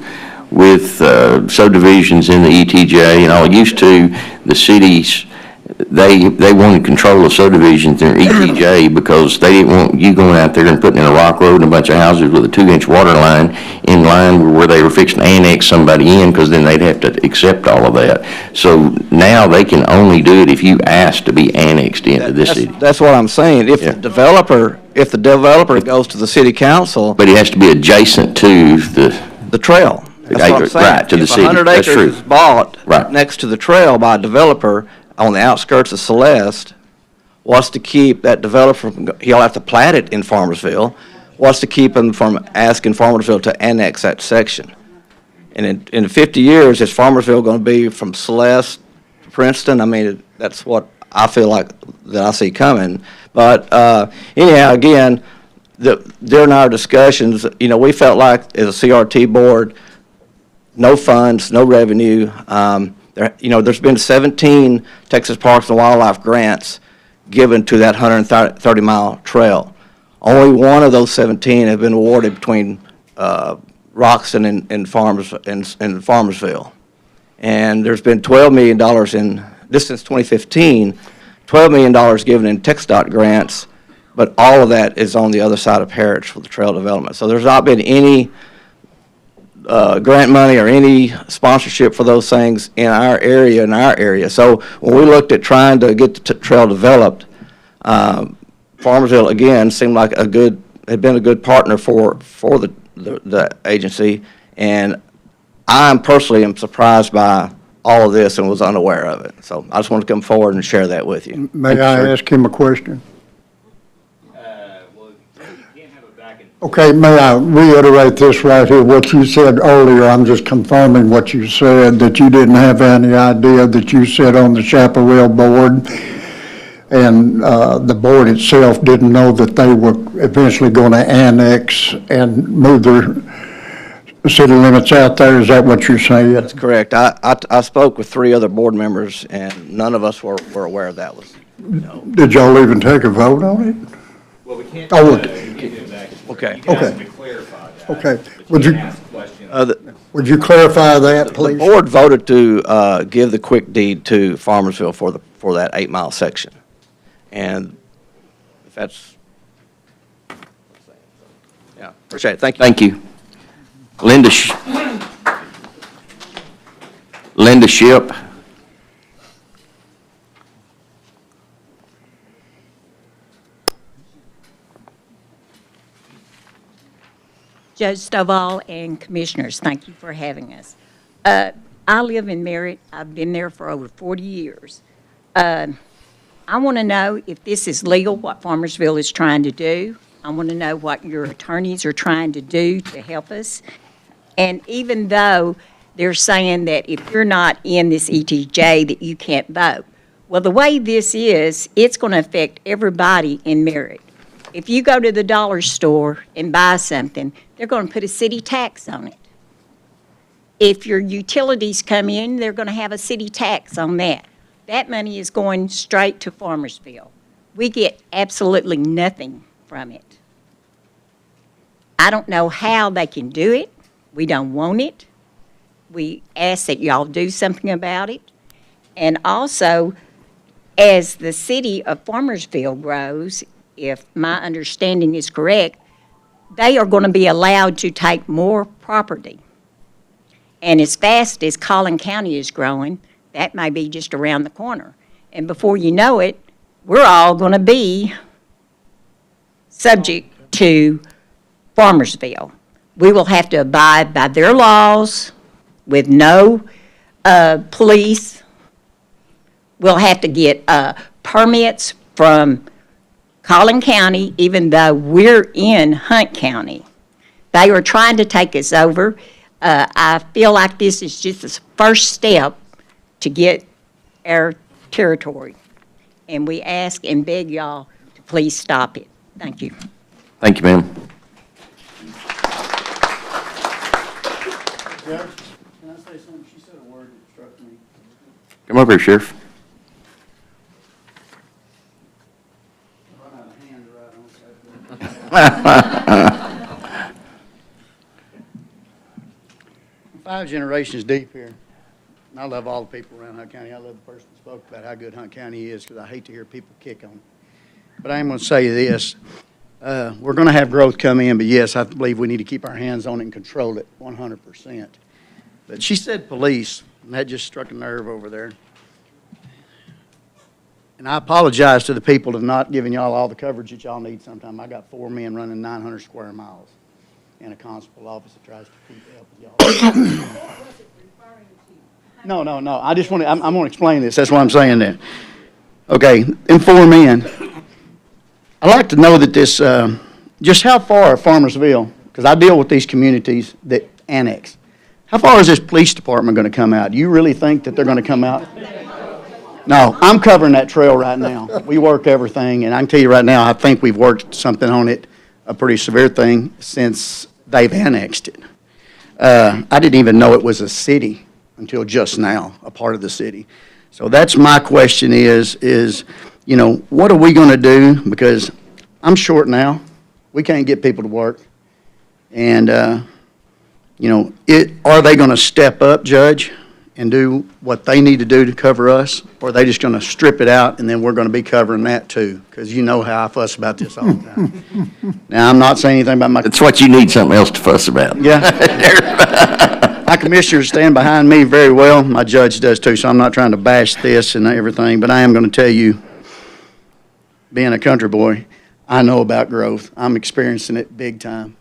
subdivisions in the ETJ and all. Used to, the cities, they wanted control of subdivisions in ETJ because they didn't want you going out there and putting in a rock road and a bunch of houses with a 2-inch water line in line where they were fixing to annex somebody in, because then they'd have to accept all of that. So now they can only do it if you ask to be annexed into this city. That's what I'm saying. If the developer goes to the city council. But it has to be adjacent to the trail. That's what I'm saying. Right, to the city. If 100 That's true. acres is bought Right. next to the trail by a developer on the outskirts of Celeste, what's to keep that developer from, he'll have to plat it in Farmersville, what's to keep him from asking Farmersville to annex that section? And in 50 years, is Farmersville going to be from Celeste to Princeton? I mean, that's what I feel like that I see coming. But anyhow, again, during our discussions, you know, we felt like as a CRT board, no funds, no revenue. There's been 17 Texas Parks and Wildlife grants given to that 130-mile trail. Only one of those 17 have been awarded between Roxton and Farmersville. And there's been $12 million since 2015, $12 million given in TxDOT grants, but all of that is on the other side of Parrish for the trail development. So there's not been any grant money or any sponsorship for those things in our area. So when we looked at trying to get the trail developed, Farmersville, again, seemed like had been a good partner for the agency, and I personally am surprised by all of this and was unaware of it. So I just want to come forward and share that with you. May I ask him a question? Okay, may I reiterate this right here, what you said earlier? I'm just confirming what you said, that you didn't have any idea that you sat on the Chaparral board, and the board itself didn't know that they were eventually going to annex and move their city limits out there. Is that what you're saying? That's correct. I spoke with 3 other board members, and none of us were aware of that. Did y'all even take a vote on it? Well, we can't. Okay. Okay. Would you clarify that, please? The board voted to give the quick deed to Farmersville for that 8-mile section. And if that's Appreciate it. Thank you. Thank you. Linda Ship. Judge Stovall and Commissioners, thank you for having us. I live in Merritt. I've been there for over 40 years. I want to know if this is legal, what Farmersville is trying to do. I want to know what your attorneys are trying to do to help us. And even though they're saying that if you're not in this ETJ, that you can't vote. Well, the way this is, it's going to affect everybody in Merritt. If you go to the dollar store and buy something, they're going to put a city tax on it. If your utilities come in, they're going to have a city tax on that. That money is going straight to Farmersville. We get absolutely nothing from it. I don't know how they can do it. We don't want it. We ask that y'all do something about it. And also, as the city of Farmersville grows, if my understanding is correct, they are going to be allowed to take more property. And as fast as Collin County is growing, that may be just around the corner. And before you know it, we're all going to be subject to Farmersville. We will have to abide by their laws with no police. We'll have to get permits from Collin County, even though we're in Hunt County. They are trying to take us over. I feel like this is just the first step to get our territory. And we ask and beg y'all to please stop it. Thank you. Thank you, ma'am. Judge, can I say something? She said a word that struck me. Come over here, Sheriff. Run out of hand to write on. 5 generations deep here. And I love all the people around Hunt County. I love the person that spoke about how good Hunt County is, because I hate to hear people kick on it. But I am going to say this. We're going to have growth come in, but yes, I believe we need to keep our hands on it and control it 100%. But she said police, and that just struck a nerve over there. And I apologize to the people of not giving y'all all the coverage that y'all need sometime. I got 4 men running 900 square miles in a constable office that tries to keep up with y'all. No. I just want to, I'm going to explain this. That's why I'm saying that. Okay, in 4 men. I'd like to know that this, just how far Farmersville, because I deal with these communities that annex, how far is this police department going to come out? Do you really think that they're going to come out? No, I'm covering that trail right now. We work everything, and I can tell you right now, I think we've worked something on it, a pretty severe thing, since they've annexed it. I didn't even know it was a city until just now, a part of the city. So that's my question is, you know, what are we going to do? Because I'm short now. We can't get people to work. And, you know, are they going to step up, Judge, and do what they need to do to cover us? Or are they just going to strip it out and then we're going to be covering that too? Because you know how I fuss about this all the time. Now, I'm not saying anything about my... That's what you need, something else to fuss about. Yeah. My commissioners stand behind me very well. My judge does too, so I'm not trying to bash this and everything, but I am going to tell you, being a country boy, I know about growth. I'm experiencing it big time.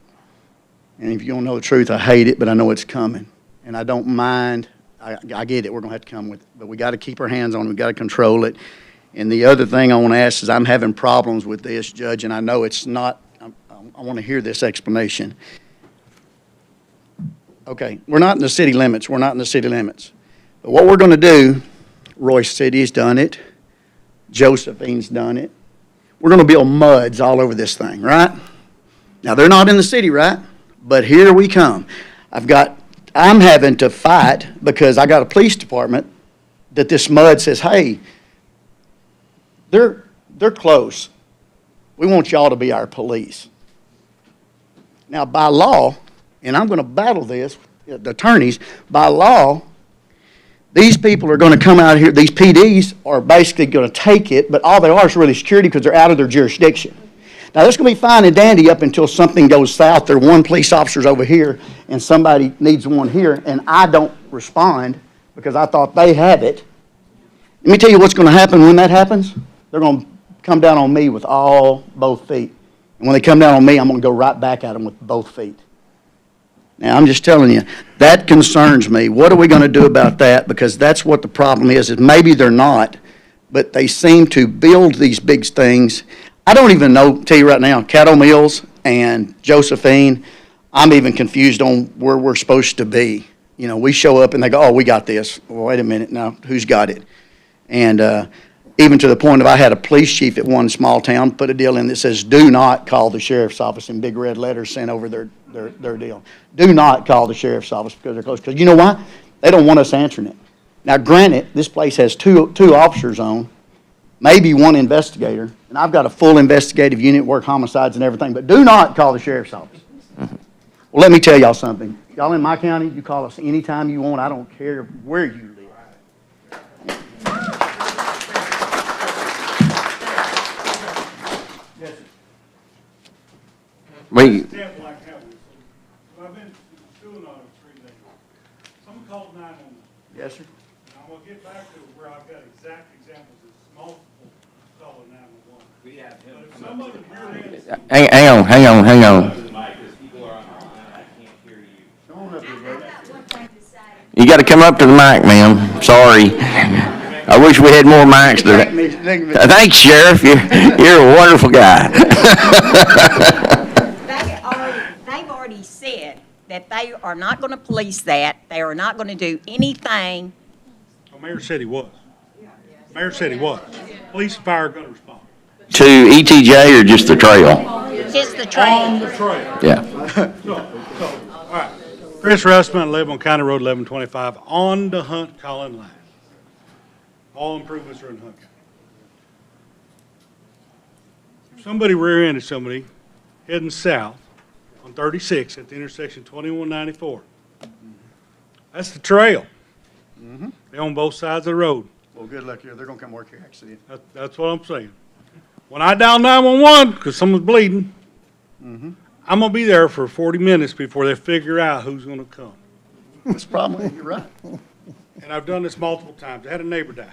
And if you don't know the truth, I hate it, but I know it's coming. And I don't mind. I get it. We're going to have to come with it. But we got to keep our hands on it. We got to control it. And the other thing I want to ask is I'm having problems with this, Judge, and I know it's not. I want to hear this explanation. Okay, we're not in the city limits. We're not in the city limits. But what we're going to do, Royce City has done it. Josephine's done it. We're going to build muds all over this thing, right? Now, they're not in the city, right? But here we come. I'm having to fight because I got a police department that this mud says, hey, they're close. We want y'all to be our police. Now, by law, and I'm going to battle this, the attorneys, by law, these people are going to come out here, these PDs are basically going to take it, but all they are is really security because they're out of their jurisdiction. Now, that's going to be fine and dandy up until something goes south. There, one police officer's over here, and somebody needs one here, and I don't respond because I thought they had it. Let me tell you what's going to happen when that happens. They're going to come down on me with both feet. And when they come down on me, I'm going to go right back at them with both feet. Now, I'm just telling you, that concerns me. What are we going to do about that? Because that's what the problem is maybe they're not, but they seem to build these big things. I don't even know, tell you right now, Caddo Mills and Josephine, I'm even confused on where we're supposed to be. You know, we show up and they go, oh, we got this. Well, wait a minute now, who's got it? And even to the point of I had a police chief at one small town put a deal in that says, do not call the sheriff's office in big red letters sent over their deal. Do not call the sheriff's office because they're close. Because you know why? They don't want us answering it. Now, granted, this place has two officers on, maybe one investigator, and I've got a full investigative unit, work homicides and everything, but do not call the sheriff's office. Well, let me tell y'all something. Y'all in my county, you call us anytime you want. I don't care where you live. Example like that one. So I've been doing on it 3 days. Someone called 911. Yes, sir. And I'm gonna get back to where I've got exact examples of multiple calling 911. We have him. But if somebody really Hang on. You got to come up to the mic, ma'am. Sorry. I wish we had more mics. Thanks, Sheriff. You're a wonderful guy. They've already said that they are not going to police that. They are not going to do anything. Oh, Mayor said he was. Mayor said he was. Police and fire are gonna respond. To ETJ or just the trail? Just the trail. On the trail. Yeah. All right. Chris Russman, I live on County Road 1125 on the Hunt Collin line. All improvements are in Hunt County. Somebody rear-ended somebody heading south on 36 at the intersection 2194. That's the trail. They're on both sides of the road. Well, good luck here. They're going to come work your accident. That's what I'm saying. When I dial 911 because someone's bleeding, I'm going to be there for 40 minutes before they figure out who's going to come. That's probably, you're right. And I've done this multiple times. I had a neighbor die.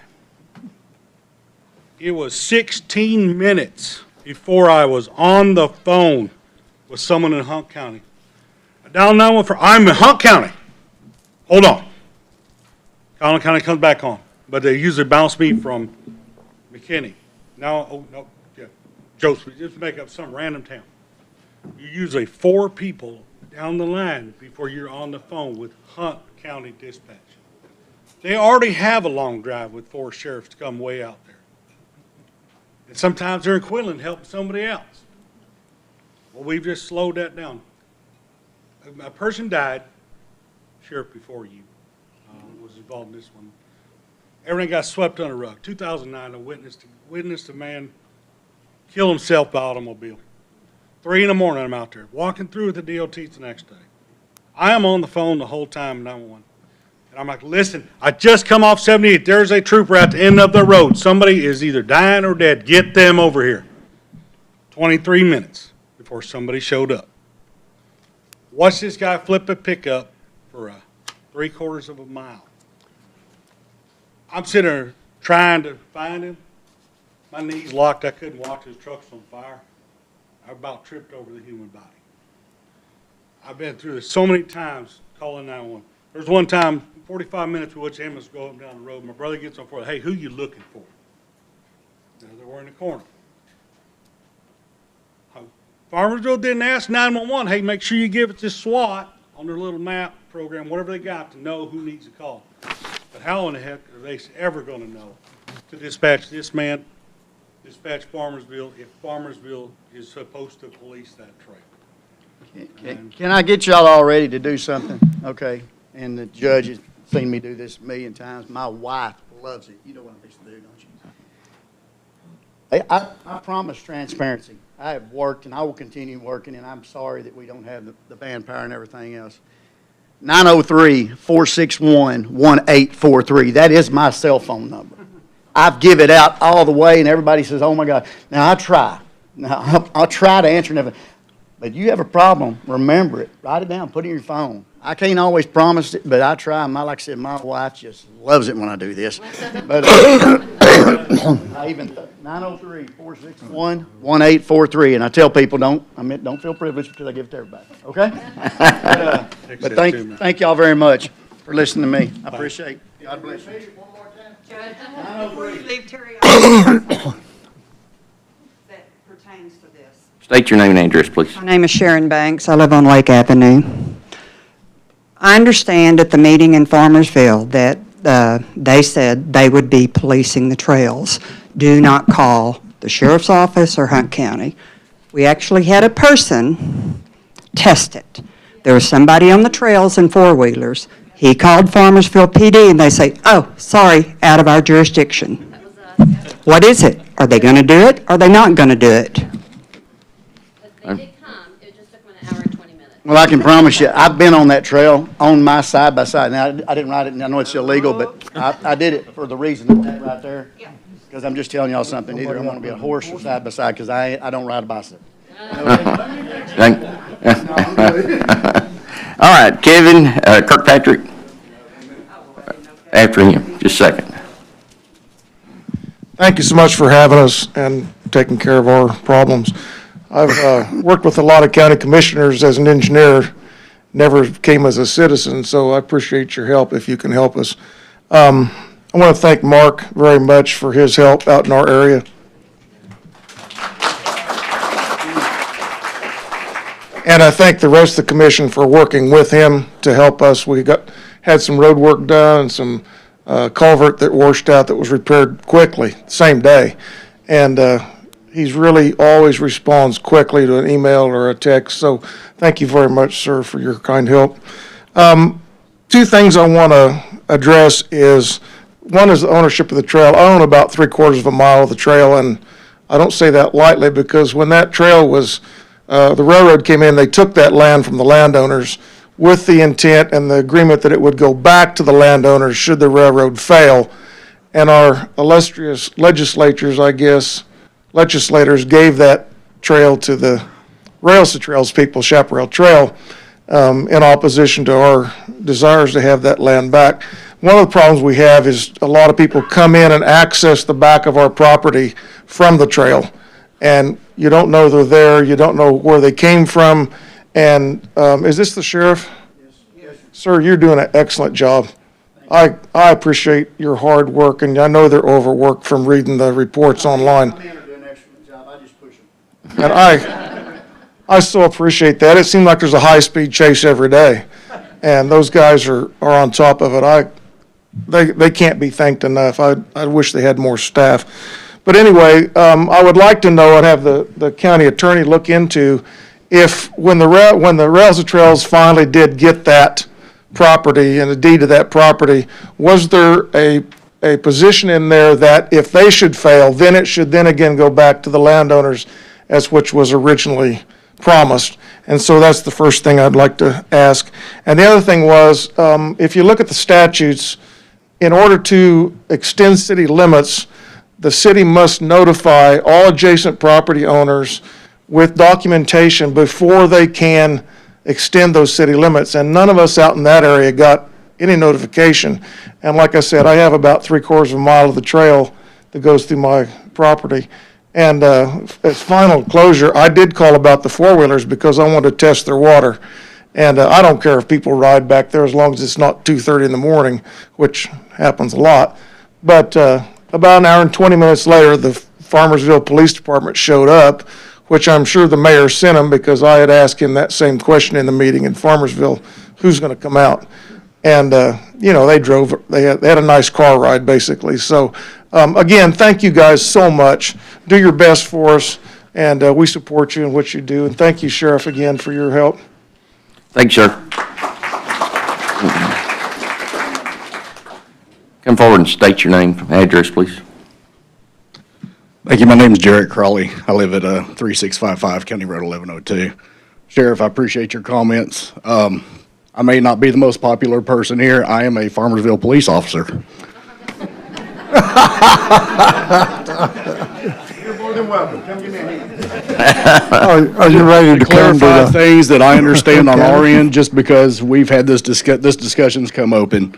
It was 16 minutes before I was on the phone with someone in Hunt County. I dialed 911 I'm in Hunt County. Hold on. Collin County comes back on. But they usually bounce me from McKinney. No, yeah, Joseph, just make up some random town. You're usually 4 people down the line before you're on the phone with Hunt County Dispatch. They already have a long drive with 4 sheriffs to come way out there. And sometimes they're in Quinlan helping somebody else. Well, we've just slowed that down. A person died, sheriff before you was involved in this one. Everything got swept under the rug. 2009, I witnessed a man kill himself by automobile. 3 in the morning, I'm out there, walking through with the DOT the next day. I am on the phone the whole time, 911. And I'm like, listen, I just come off 78. There's a trooper at the end of the road. Somebody is either dying or dead. Get them over here. 23 minutes before somebody showed up. Watch this guy flip a pickup for 3/4 of a mile. I'm sitting there trying to find him. My knees locked. I couldn't walk. His truck's on fire. I about tripped over the human body. I've been through this so many times calling 911. There's one time, 45 minutes, we watch ambulance go up and down the road. My brother gets on for it. Hey, who you looking for? They were in the corner. Farmersville didn't ask 911, hey, make sure you give it to SWAT on their little map program, whatever they got, to know who needs a call. But how in the heck are they ever going to know to dispatch this man, dispatch Farmersville, if Farmersville is supposed to police that trail? Can I get y'all all ready to do something? Okay. And the judge has seen me do this a million times. My wife loves it. You know what I'm supposed to do, don't you? I promise transparency. I have worked and I will continue working, and I'm sorry that we don't have the manpower and everything else. 903-461-1843. That is my cell phone number. I've given it out all the way, and everybody says, oh, my God. Now, I try. No, I'll try to answer it. But you have a problem, remember it. Write it down, put it in your phone. I can't always promise it, but I try. Like I said, my wife just loves it when I do this. But I even 903-461-1843, and I tell people don't feel privileged until I give it to everybody. Okay? But thank y'all very much for listening to me. I appreciate it. God bless you. Leave Terry off that pertains to this. State your name and address, please. My name is Sharon Banks. I live on Lake Avenue. I understand at the meeting in Farmersville that they said they would be policing the trails. Do not call the sheriff's office or Hunt County. We actually had a person test it. There was somebody on the trails in four-wheelers. He called Farmersville PD and they say, oh, sorry, out of our jurisdiction. What is it? Are they going to do it? Are they not going to do it? Well, I can promise you, I've been on that trail on my side by side. Now, I didn't ride it, and I know it's illegal, but I did it for the reason of that right there. Because I'm just telling y'all something, either I'm gonna be a horse or side by side, because I don't ride a bicycle. All right, Kevin, Kirkpatrick. After him, just a second. Thank you so much for having us and taking care of our problems. I've worked with a lot of county commissioners as an engineer, never came as a citizen, so I appreciate your help if you can help us. I want to thank Mark very much for his help out in our area. And I thank the rest of the commission for working with him to help us. We had some road work done and some culvert that washed out that was repaired quickly, same day. And he's really always responds quickly to an email or a text. So thank you very much, sir, for your kind help. Two things I want to address is, one is the ownership of the trail. I own about 3/4 of a mile of the trail, and I don't say that lightly because when that trail was, the railroad came in, they took that land from the landowners with the intent and the agreement that it would go back to the landowners should the railroad fail. And our illustrious legislators gave that trail to the Rails to Trails people, Chaparral Trail, in opposition to our desires to have that land back. One of the problems we have is a lot of people come in and access the back of our property from the trail. And you don't know they're there, you don't know where they came from. And is this the sheriff? Yes. Sir, you're doing an excellent job. I appreciate your hard work, and I know they're overworked from reading the reports online. And I so appreciate that. It seems like there's a high-speed chase every day, and those guys are on top of it. They can't be thanked enough. I wish they had more staff. But anyway, I would like to know and have the county attorney look into if when the Rails to Trails finally did get that property and the deed to that property, was there a position in there that if they should fail, then it should then again go back to the landowners as which was originally promised? And so that's the first thing I'd like to ask. And the other thing was, if you look at the statutes, in order to extend city limits, the city must notify all adjacent property owners with documentation before they can extend those city limits. And none of us out in that area got any notification. And like I said, I have about 3/4 of a mile of the trail that goes through my property. And as final closure, I did call about the four-wheelers because I wanted to test their water. And I don't care if people ride back there as long as it's not 2:30 in the morning, which happens a lot. But about an hour and 20 minutes later, the Farmersville Police Department showed up, which I'm sure the mayor sent them because I had asked him that same question in the meeting in Farmersville, who's going to come out? And, they drove, they had a nice car ride basically. So again, thank you guys so much. Do your best for us, and we support you in what you do. And thank you, Sheriff, again for your help. Thanks, sir. Come forward and state your name and address, please. Thank you. My name is Jarrett Crawley. I live at 3655 County Road 1102. Sheriff, I appreciate your comments. I may not be the most popular person here. I am a Farmersville police officer. than welcome. Come give me a hand. Are you ready to come to Clarify the? things that I understand on our Okay. end, just because we've had this discussion's come open.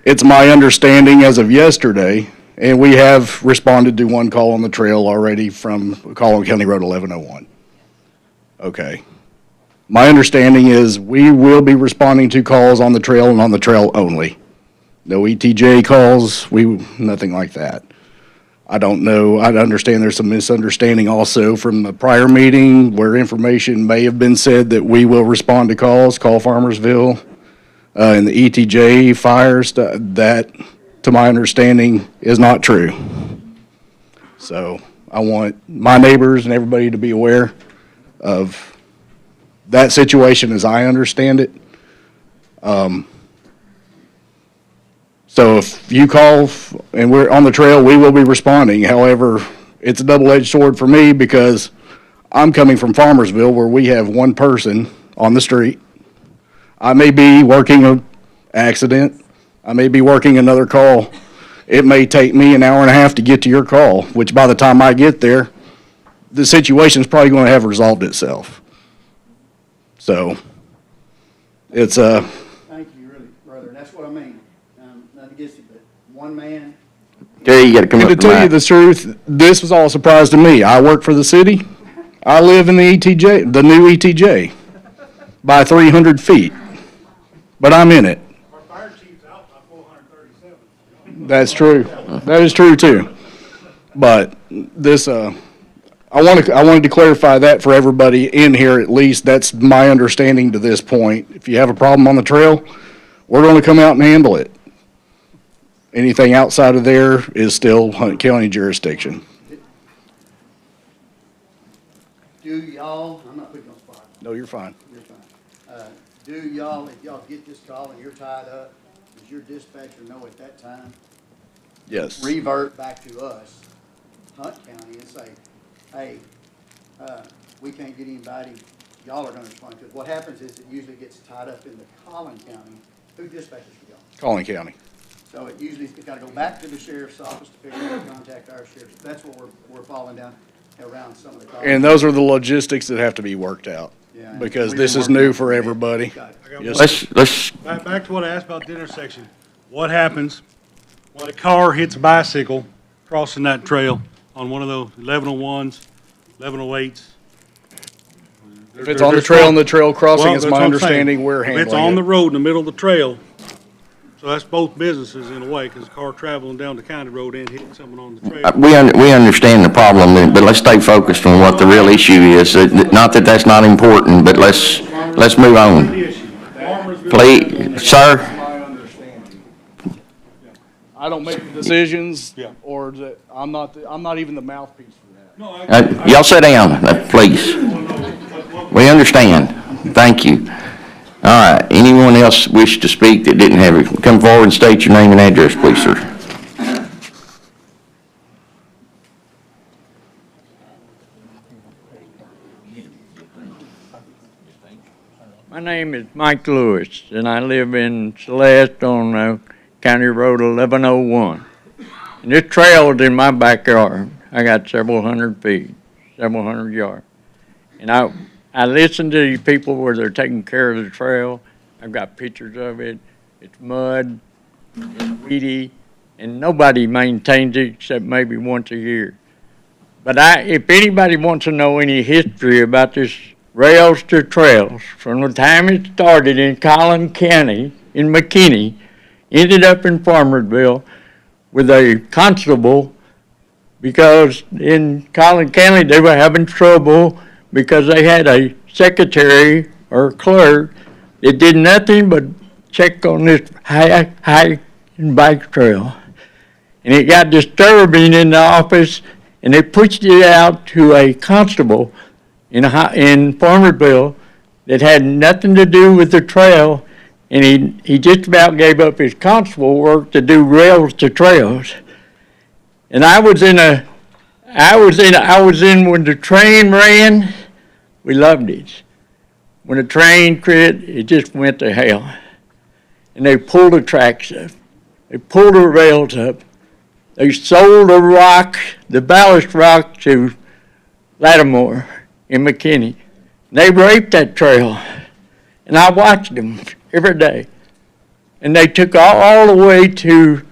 It's my understanding as of yesterday, and we have responded to one call on the trail already from a call on County Road 1101. Okay. My understanding is we will be responding to calls on the trail and on the trail only. No ETJ calls, nothing like that. I don't know, I understand there's some misunderstanding also from the prior meeting where information may have been said that we will respond to calls, call Farmersville, and the ETJ fires, that, to my understanding, is not true. So I want my neighbors and everybody to be aware of that situation as I understand it. So if you call and we're on the trail, we will be responding. However, it's a double-edged sword for me because I'm coming from Farmersville where we have one person on the street. I may be working an accident. I may be working another call. It may take me an hour and a half to get to your call, which by the time I get there, the situation's probably going to have resolved itself. So, it's Thank you, really, brother. That's what I mean. Not against you, but one man. Jay, you gotta come And up to to tell you mic. the truth, this was all a surprise to me. I work for the city. I live in the ETJ, the new ETJ, by 300 feet. But I'm in it. That's true. That is true too. But this, I wanted to clarify that for everybody in here at least. That's my understanding to this point. If you have a problem on the trail, we're going to come out and handle it. Anything outside of there is still Hunt County jurisdiction. Do y'all, I'm not putting you on the spot. No, you're fine. You're fine. Do y'all, if y'all get this call and you're tied up, does your dispatcher know at that time? Yes. Revert back to us, Hunt County, and say, hey, we can't get anybody, y'all are gonna respond to it. What happens is it usually gets tied up in the Collin County. Who dispatches for y'all? Collin County. So it usually, it's gotta go back to the sheriff's office to figure out, contact our sheriff. That's what we're falling down around some of the calls. And those are the logistics that have to be worked out. Yeah, Because we've this been is working new on for it. everybody. Got it. Yes, Let's, Back to what I asked about the intersection. What happens when a car hits a bicycle crossing that trail on one of those 1101s, 1108s? If it's on the trail and the trail crossing, it's my understanding we're If it's handling on the it. road in the middle of the trail, so that's both businesses in a way, because a car traveling down the county road and hitting someone on the trail. we understand the problem, but let's stay focused on what the real issue is. Not that that's not important, but let's move on. Please, sir? I don't make the decisions, or that, I'm not even the mouthpiece for that. Y'all sit down, please. We understand. Thank you. All right, anyone else wish to speak that didn't have it? Come forward and state your name and address, please, sir. My name is Mike Lewis, and I live in Celeste on County Road 1101. And this trail is in my backyard. I got several hundred feet, several hundred yards. And I listen to these people where they're taking care of the trail. I've got pictures of it. It's mud, it's weedy, and nobody maintains it except maybe once a year. But if anybody wants to know any history about this rails to trails, from the time it started in Collin County, in McKinney, ended up in Farmersville with a constable, because in Collin County they were having trouble because they had a secretary or clerk that did nothing but check on this hike and bike trail. And it got disturbing in the office, and they pushed it out to a constable in Farmersville that had nothing to do with the trail, and he just about gave up his constable work to do rails to trails. And I was in when the train ran, we loved it. When the train quit, it just went to hell. And they pulled the tracks up, they pulled the rails up, They sold the rock, the ballast rock, to Lattimore in McKinney. They raped that trail, and I watched them every day. And they took all the way through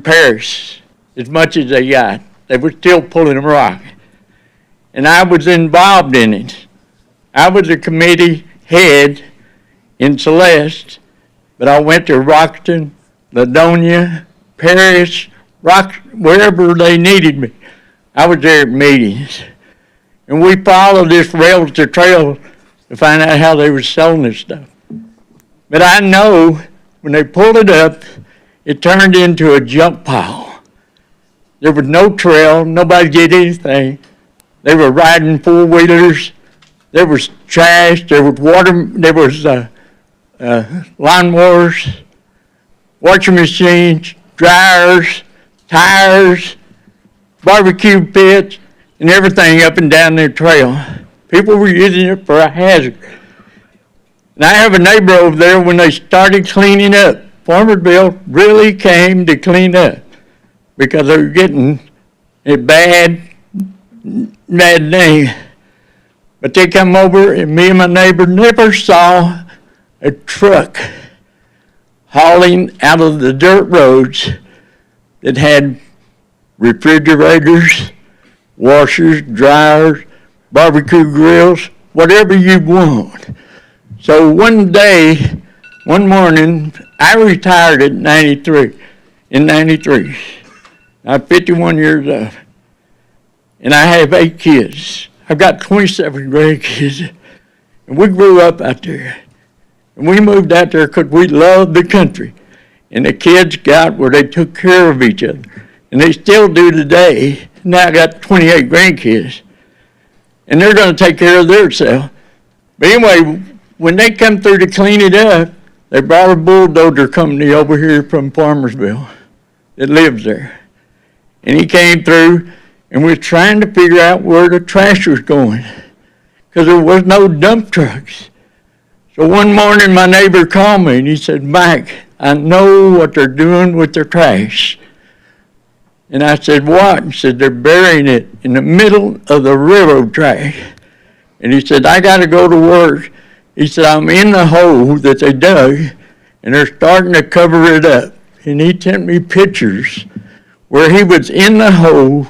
Paris, as much as they got. They were still pulling rock. And I was involved in it. I was a committee head in Celeste, but I went to Roxton, Ladonia, Paris, wherever they needed me. I was there at meetings. And we followed this rails to trail to find out how they were selling this stuff. But I know when they pulled it up, it turned into a junk pile. There was no trail, nobody did anything. They were riding four-wheelers, there was trash, there was water, there was lawnmowers, washing machines, dryers, tires, barbecue pits, and everything up and down their trail. People were using it for a hazard. And I have a neighbor over there, when they started cleaning up, Farmersville really came to clean up because they were getting a bad name. But they come over, and me and my neighbor never saw a truck hauling out of the dirt roads that had refrigerators, washers, dryers, barbecue grills, whatever you want. So one morning, I retired in 93. I'm 51 years old, and I have 8 kids. I've got 27 grandkids, and we grew up out there. And we moved out there because we loved the country, and the kids got where they took care of each other, and they still do today. Now I got 28 grandkids, and they're going to take care of themselves. But anyway, when they come through to clean it up, they brought a bulldozer company over here from Farmersville that lives there. And he came through, and we were trying to figure out where the trash was going, because there was no dump trucks. So one morning, my neighbor called me, and he said, "Mike, I know what they're doing with their trash." And I said, "What?" He said, "They're burying it in the middle of the railroad track." And he said, "I got to go to work." He said, "I'm in the hole that they dug, and they're starting to cover it up." And he sent me pictures where he was in the hole,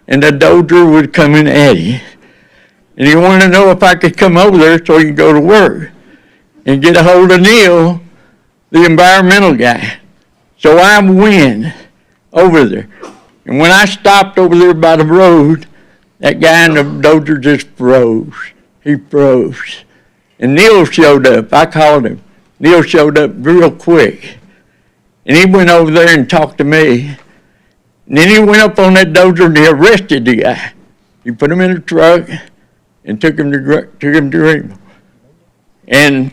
and the dozer was coming at him. And he wanted to know if I could come over there so he could go to work and get a hold of Neil, the environmental guy. So I went over there. And when I stopped over there by the road, that guy in the dozer just froze. He froze. And Neil showed up. I called him. Neil showed up real quick. And he went over there and talked to me. And then he went up on that dozer and he arrested the guy. He put him in a truck and took him to Greenville. And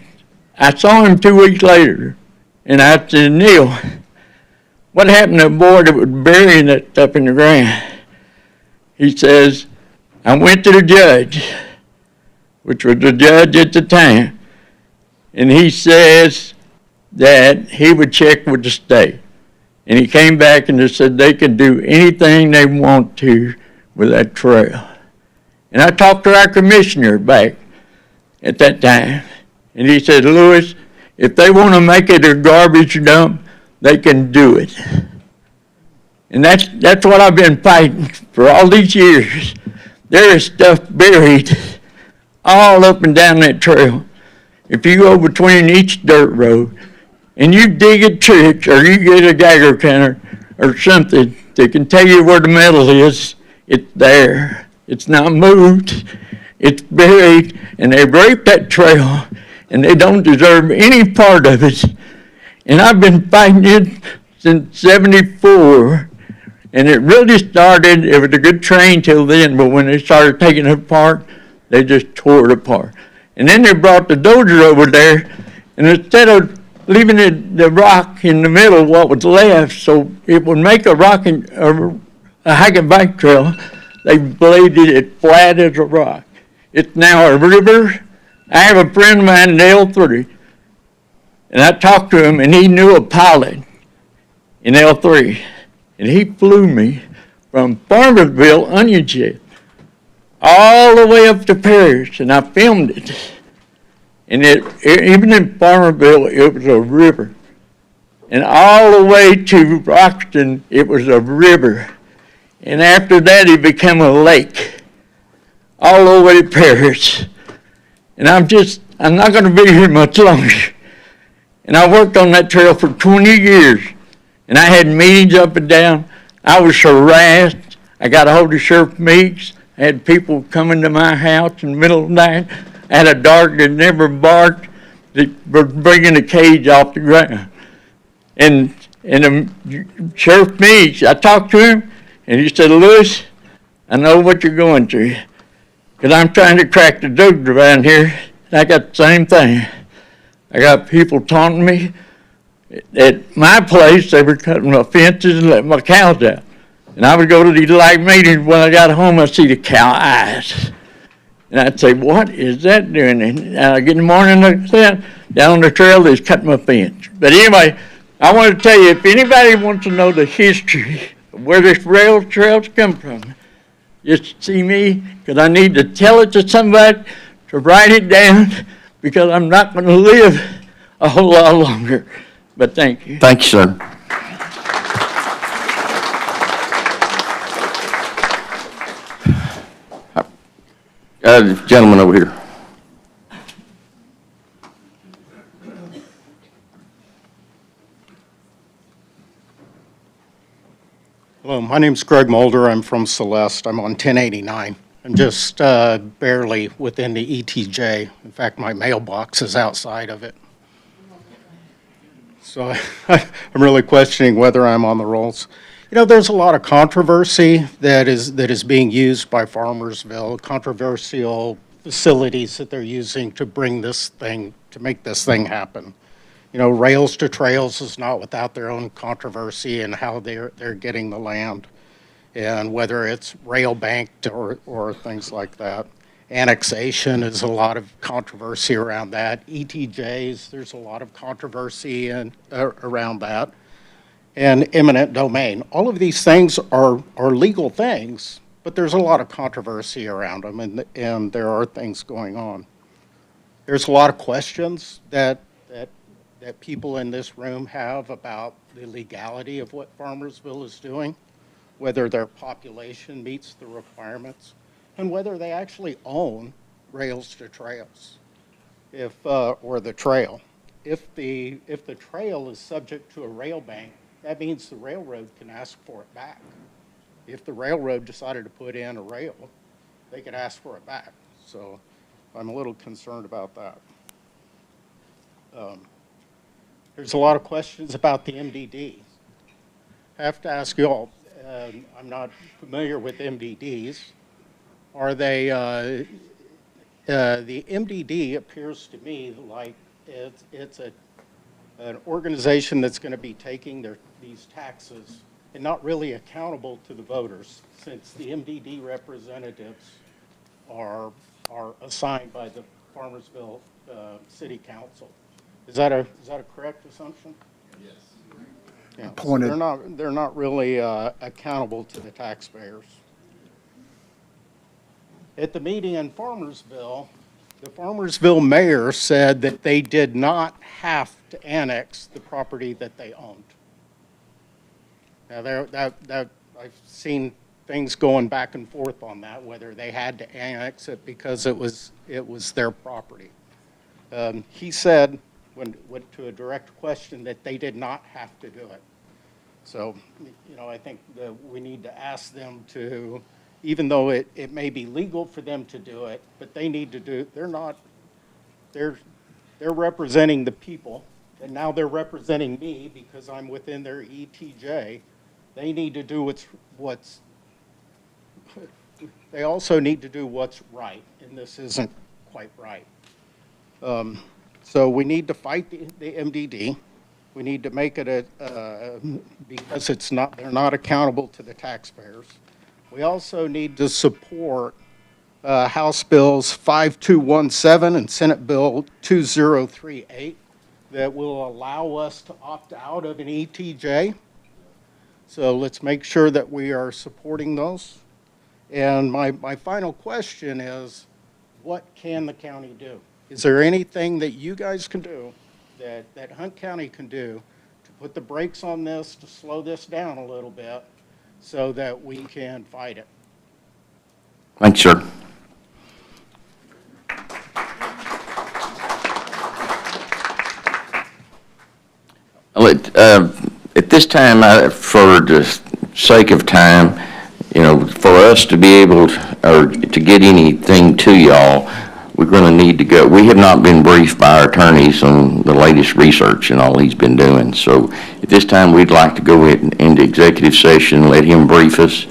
I saw him 2 weeks later. And I said, "Neil, what happened to the boy that was burying that stuff in the ground?" He says, "I went to the judge," which was the judge at the time, and he says that he would check with the state. And he came back and they said they could do anything they want to with that trail. And I talked to our commissioner back at that time, and he said, "Lewis, if they want to make it a garbage dump, they can do it." And that's what I've been fighting for all these years. There is stuff buried all up and down that trail. If you go between each dirt road and you dig a trench or you get a Geiger counter or something that can tell you where the metal is, it's there. It's not moved. It's buried, and they raped that trail, and they don't deserve any part of it. And I've been fighting it since '74, and it really started, it was a good train till then, but when they started taking it apart, they just tore it apart. And then they brought the dozer over there, and instead of leaving the rock in the middle, what was left, so it would make a hike and bike trail, they bladed it flat as a rock. It's now a river. I have a friend of mine in L3, and I talked to him, and he knew a pilot in L3 and he flew me from Farmersville Onion Shed all the way up to Paris, and I filmed it. And even in Farmersville, it was a river. And all the way to Roxton, it was a river. And after that, it became a lake all the way to Paris. And I'm not going to be here much longer. And I worked on that trail for 20 years. And I had meetings up and down. I was harassed. I got a hold of Sheriff Meeks. I had people coming to my house in the middle of the night. I had a dog that never barked that was bringing the cage off the ground. And Sheriff Meeks, I talked to him, and he said, Lewis, I know what you're going through, because I'm trying to crack the jokes around here, and I got the same thing. I got people taunting me. At my place, they were cutting my fences and letting my cows out. And I would go to these live meetings. When I got home, I'd see the cow eyes. And I'd say, what is that doing? And I get in the morning, and down on the trail, they's cutting my fence. But anyway, I want to tell you, if anybody wants to know the history of where this rail trail's come from, just see me, because I need to tell it to somebody to write it down, because I'm not going to live a whole lot longer. But thank you. Thank you, sir. Gentleman over here. Hello, my name's Greg Mulder. I'm from Celeste. I'm on 1089. I'm just barely within the ETJ. In fact, my mailbox is outside of it. So I'm really questioning whether I'm on the rolls. You know, there's a lot of controversy that is being used by Farmersville, controversial facilities that they're using to bring this thing, to make this thing happen. You know, Rails to Trails is not without their own controversy in how they're getting the land, and whether it's rail banked or things like that. Annexation is a lot of controversy around that. ETJs, there's a lot of controversy around that. And eminent domain. All of these things are legal things, but there's a lot of controversy around them, and there are things going on. There's a lot of questions that people in this room have about the legality of what Farmersville is doing, whether their population meets the requirements, and whether they actually own Rails to Trails, or the trail. If the trail is subject to a rail bank, that means the railroad can ask for it back. If the railroad decided to put in a rail, they could ask for it back. So I'm a little concerned about that. There's a lot of questions about the MDD. I have to ask you all, I'm not familiar with MDDs. Are they, the MDD appears to me like it's an organization that's going to be taking these taxes and not really accountable to the voters, since the MDD representatives are assigned by the Farmersville City Council. Is that a correct assumption? Yes. Yeah, so they're not really accountable to the taxpayers. At the meeting in Farmersville, the Farmersville mayor said that they did not have to annex the property that they owned. Now, I've seen things going back and forth on that, whether they had to annex it because it was their property. He said, when went to a direct question, that they did not have to do it. So, you know, I think that we need to ask them to, even though it may be legal for them to do it, but they need to do, they're representing the people, and now they're representing me because I'm within their ETJ. They need to do what's they also need to do what's right, and this isn't quite right. So we need to fight the MDD. We need to make it because they're not accountable to the taxpayers. We also need to support House Bills 5217 and Senate Bill 2038 that will allow us to opt out of an ETJ. So let's make sure that we are supporting those. And my final question is, what can the county do? Is there anything that you guys can do, that Hunt County can do, to put the brakes on this, to slow this down a little bit, so that we can fight it? Thanks, sir. At this time, for the sake of time, for us to be able to get anything to y'all, we're going to need to go. We have not been briefed by our attorneys on the latest research and all he's been doing. So at this time, we'd like to go into executive session, let him brief us,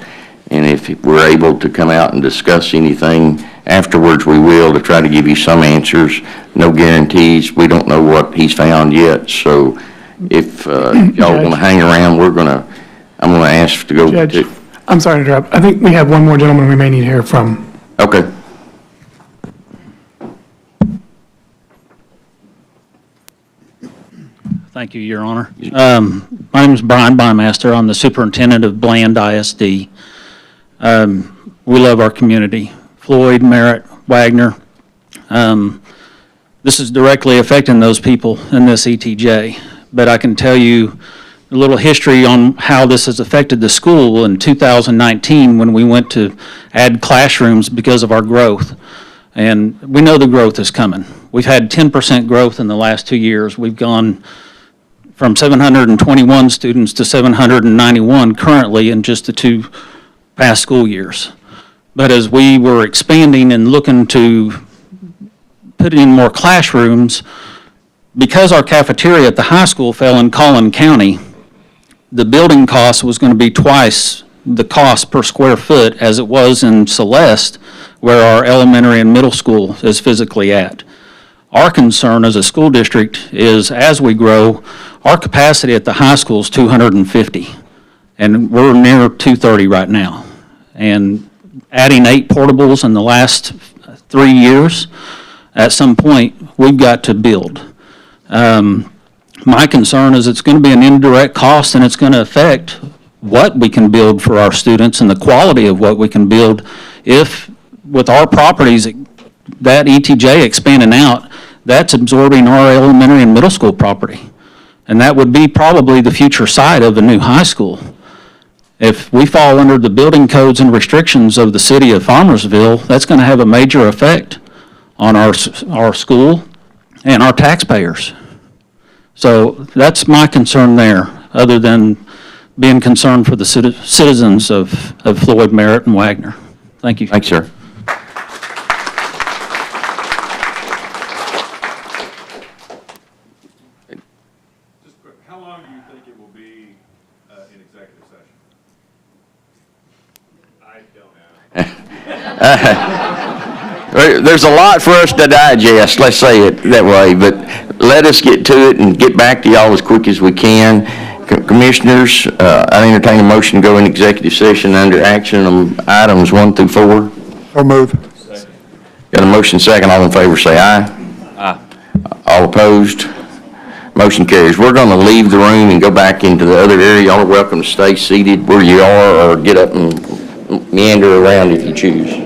and if we're able to come out and discuss anything afterwards, we will, to try to give you some answers. No guarantees. We don't know what he's found yet. So if y'all want to hang around, I'm going to ask to go. Judge, I'm sorry to interrupt. I think we have one more gentleman we may need to hear from. Okay. Thank you, Your Honor. My name is Brian Bymaster. I'm the superintendent of Bland ISD. We love our community. Floyd, Merritt, Wagner. This is directly affecting those people in this ETJ. But I can tell you a little history on how this has affected the school in 2019 when we went to add classrooms because of our growth. And we know the growth is coming. We've had 10% growth in the last 2 years. We've gone from 721 students to 791 currently in just the 2 past school years. But as we were expanding and looking to put in more classrooms, because our cafeteria at the high school fell in Collin County, the building cost was going to be twice the cost per square foot as it was in Celeste, where our elementary and middle school is physically at. Our concern as a school district is, as we grow, our capacity at the high school is 250, and we're near 230 right now. And adding 8 portables in the last 3 years, at some point, we've got to build. My concern is it's going to be an indirect cost, and it's going to affect what we can build for our students and the quality of what we can build if, with our properties, that ETJ expanding out, that's absorbing our elementary and middle school property. And that would be probably the future site of a new high school. If we fall under the building codes and restrictions of the city of Farmersville, that's going to have a major effect on our school and our taxpayers. So that's my concern there, other than being concerned for the citizens of Floyd, Merritt, and Wagner. Thank you. Thanks, sir. How long do you think it will be in executive session? I don't know. There's a lot for us to digest, let's say it that way, but let us get to it and get back to y'all as quick as we can. Commissioners, I entertain a motion to go in executive session under action on items 1 through 4. So move. Got a motion second. All in favor say aye. Aye. All opposed? Motion carries. We're going to leave the room and go back into the other area. Y'all are welcome to stay seated where you are or get up and meander around if you choose.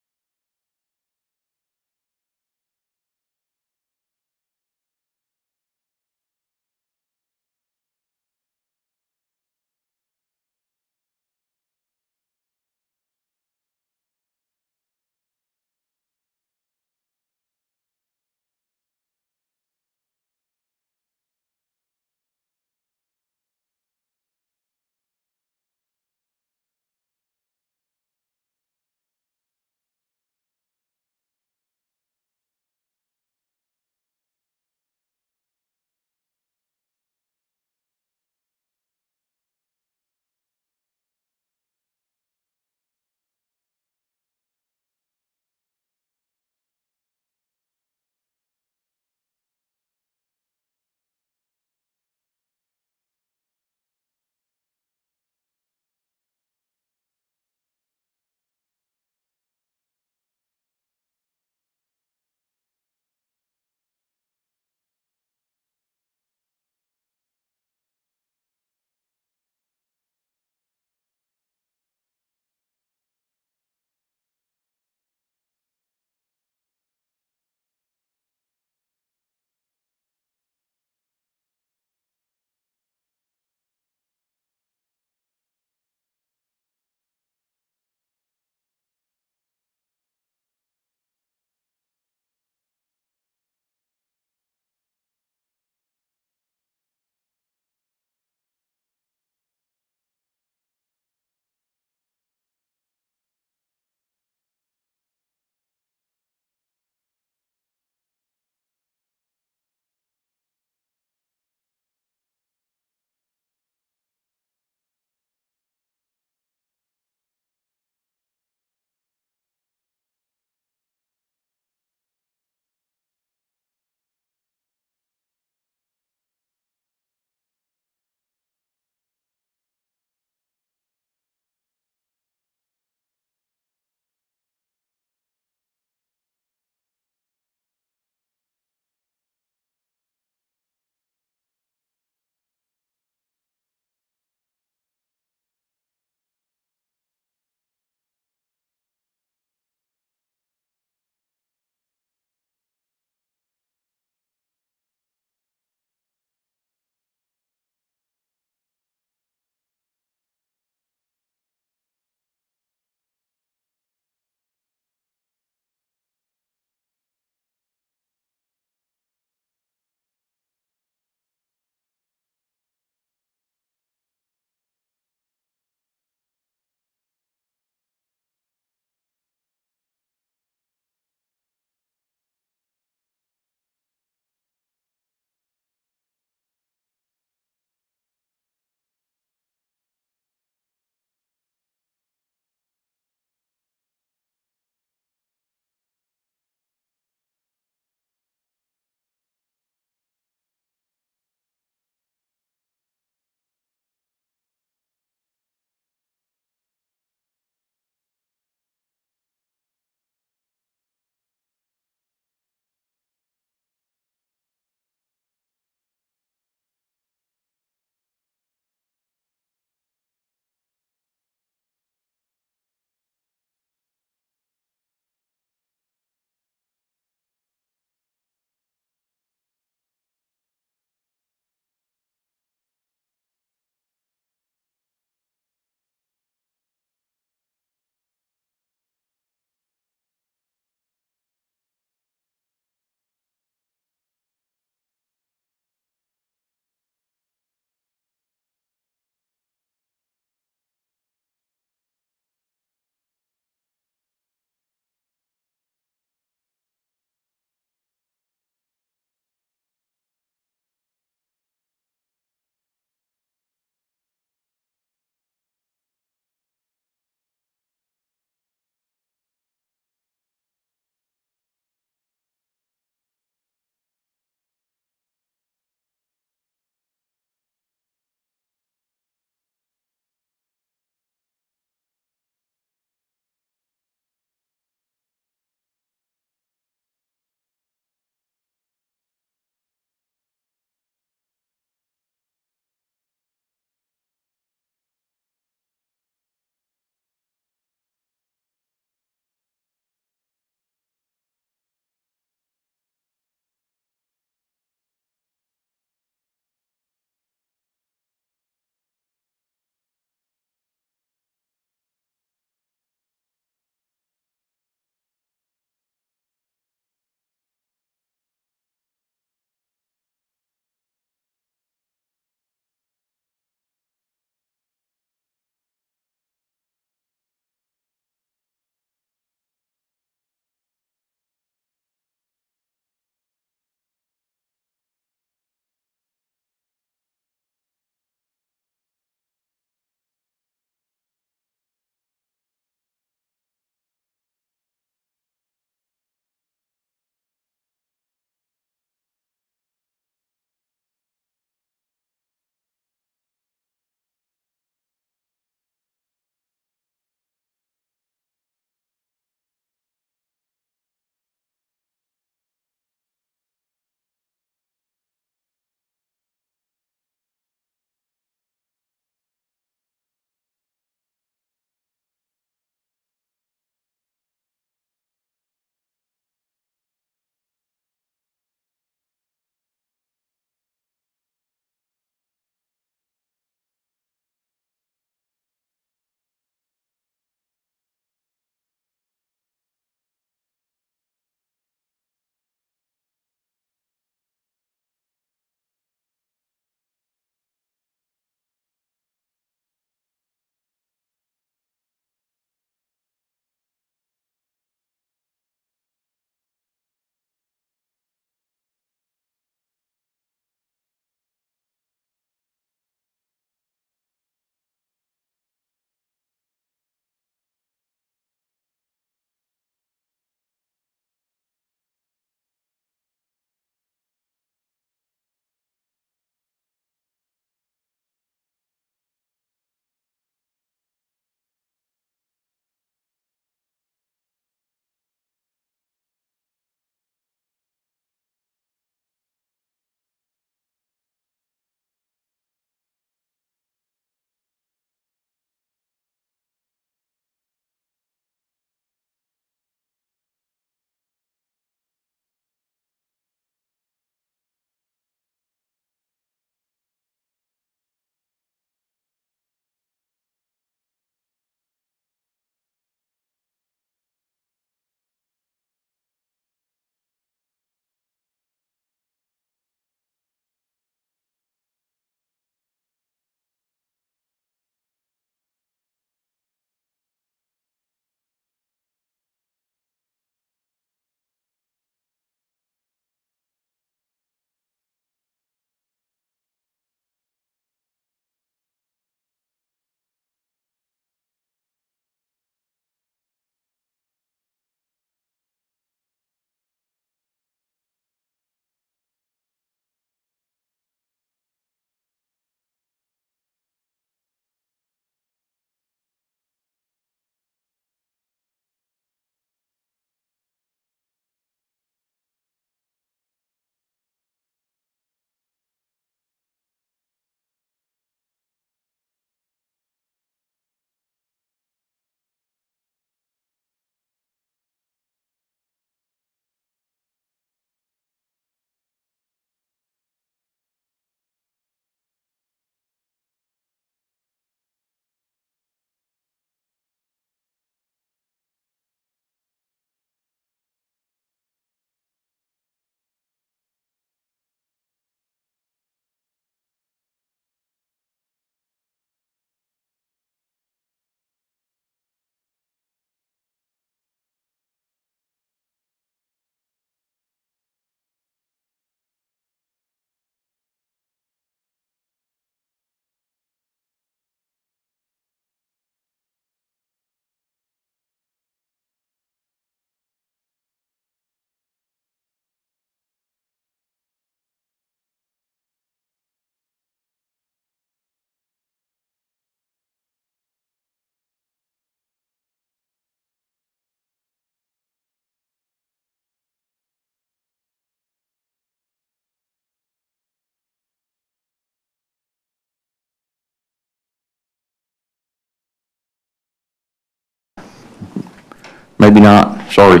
Maybe not, sorry.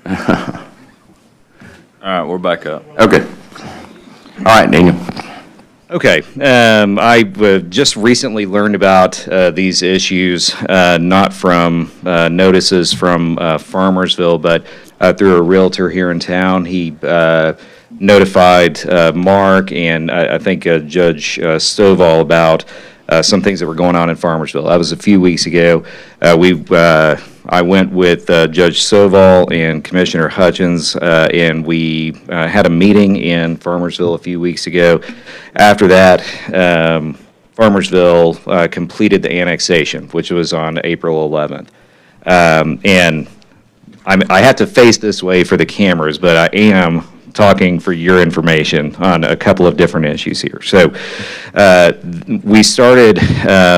All right, we're back up. Okay. All right, Daniel. Okay, I just recently learned about these issues, not from notices from Farmersville, but through a realtor here in town. He notified Mark and I think Judge Stovall about some things that were going on in Farmersville. That was a few weeks ago. I went with Judge Stovall and Commissioner Hutchins, and we had a meeting in Farmersville a few weeks ago. After that, Farmersville completed the annexation, which was on April 11th. And I have to face this way for the cameras, but I am talking for your information on a couple of different issues here. So we started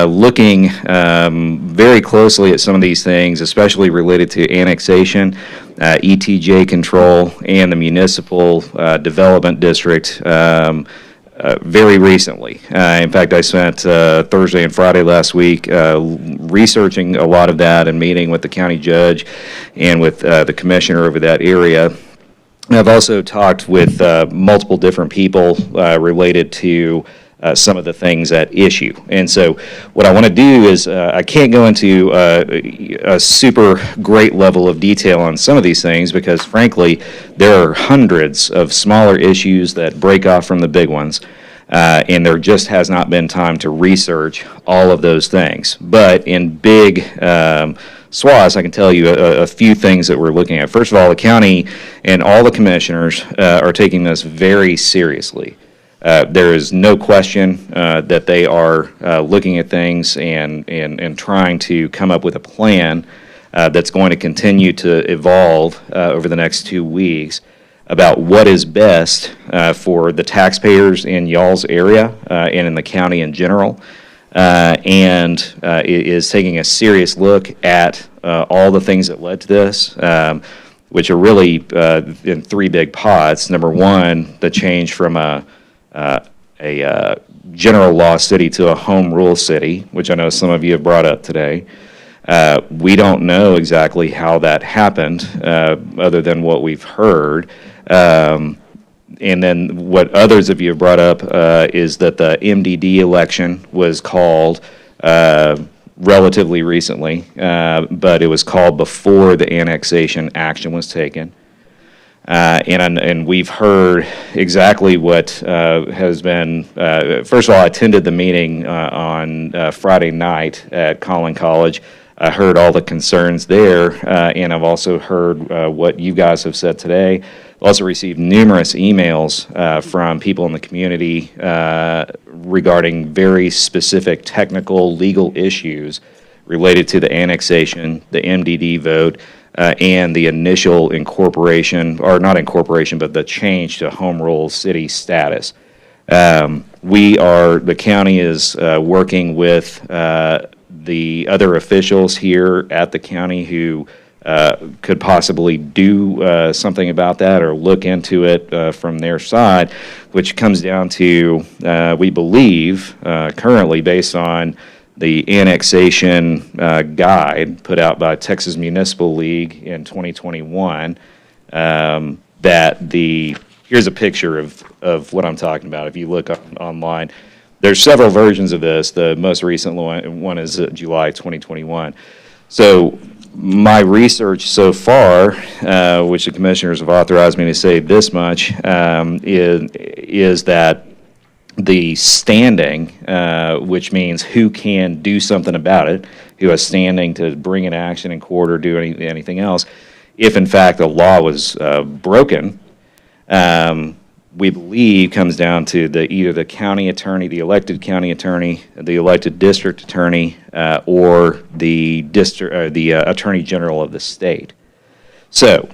looking very closely at some of these things, especially related to annexation, ETJ control, and the municipal development district very recently. In fact, I spent Thursday and Friday last week researching a lot of that and meeting with the county judge and with the commissioner over that area. I've also talked with multiple different people related to some of the things at issue. And so what I want to do is, I can't go into a super great level of detail on some of these things because frankly, there are hundreds of smaller issues that break off from the big ones. And there just has not been time to research all of those things. But in big swaths, I can tell you a few things that we're looking at. First of all, the county and all the commissioners are taking this very seriously. There is no question that they are looking at things and trying to come up with a plan that's going to continue to evolve over the next 2 weeks about what is best for the taxpayers in y'all's area and in the county in general. And is taking a serious look at all the things that led to this, which are really in three big pots. Number one, the change from a general law city to a home rule city, which I know some of you have brought up today. We don't know exactly how that happened, other than what we've heard. And then what others of you have brought up is that the MDD election was called relatively recently, but it was called before the annexation action was taken. And we've heard exactly what has been, first of all, I attended the meeting on Friday night at Collin College. I heard all the concerns there, and I've also heard what you guys have said today. Also received numerous emails from people in the community regarding very specific technical legal issues related to the annexation, the MDD vote, and the initial incorporation, or not incorporation, but the change to home rule city status. The county is working with the other officials here at the county who could possibly do something about that or look into it from their side, which comes down to, we believe, currently based on the annexation guide put out by Texas Municipal League in 2021, here's a picture of what I'm talking about. If you look online, there's several versions of this. The most recent one is July 2021. So my research so far, which the commissioners have authorized me to say this much, is that the standing, which means who can do something about it, who has standing to bring an action in court or do anything else, if in fact the law was broken, we believe comes down to either the county attorney, the elected county attorney, the elected district attorney, or the attorney general of the state. So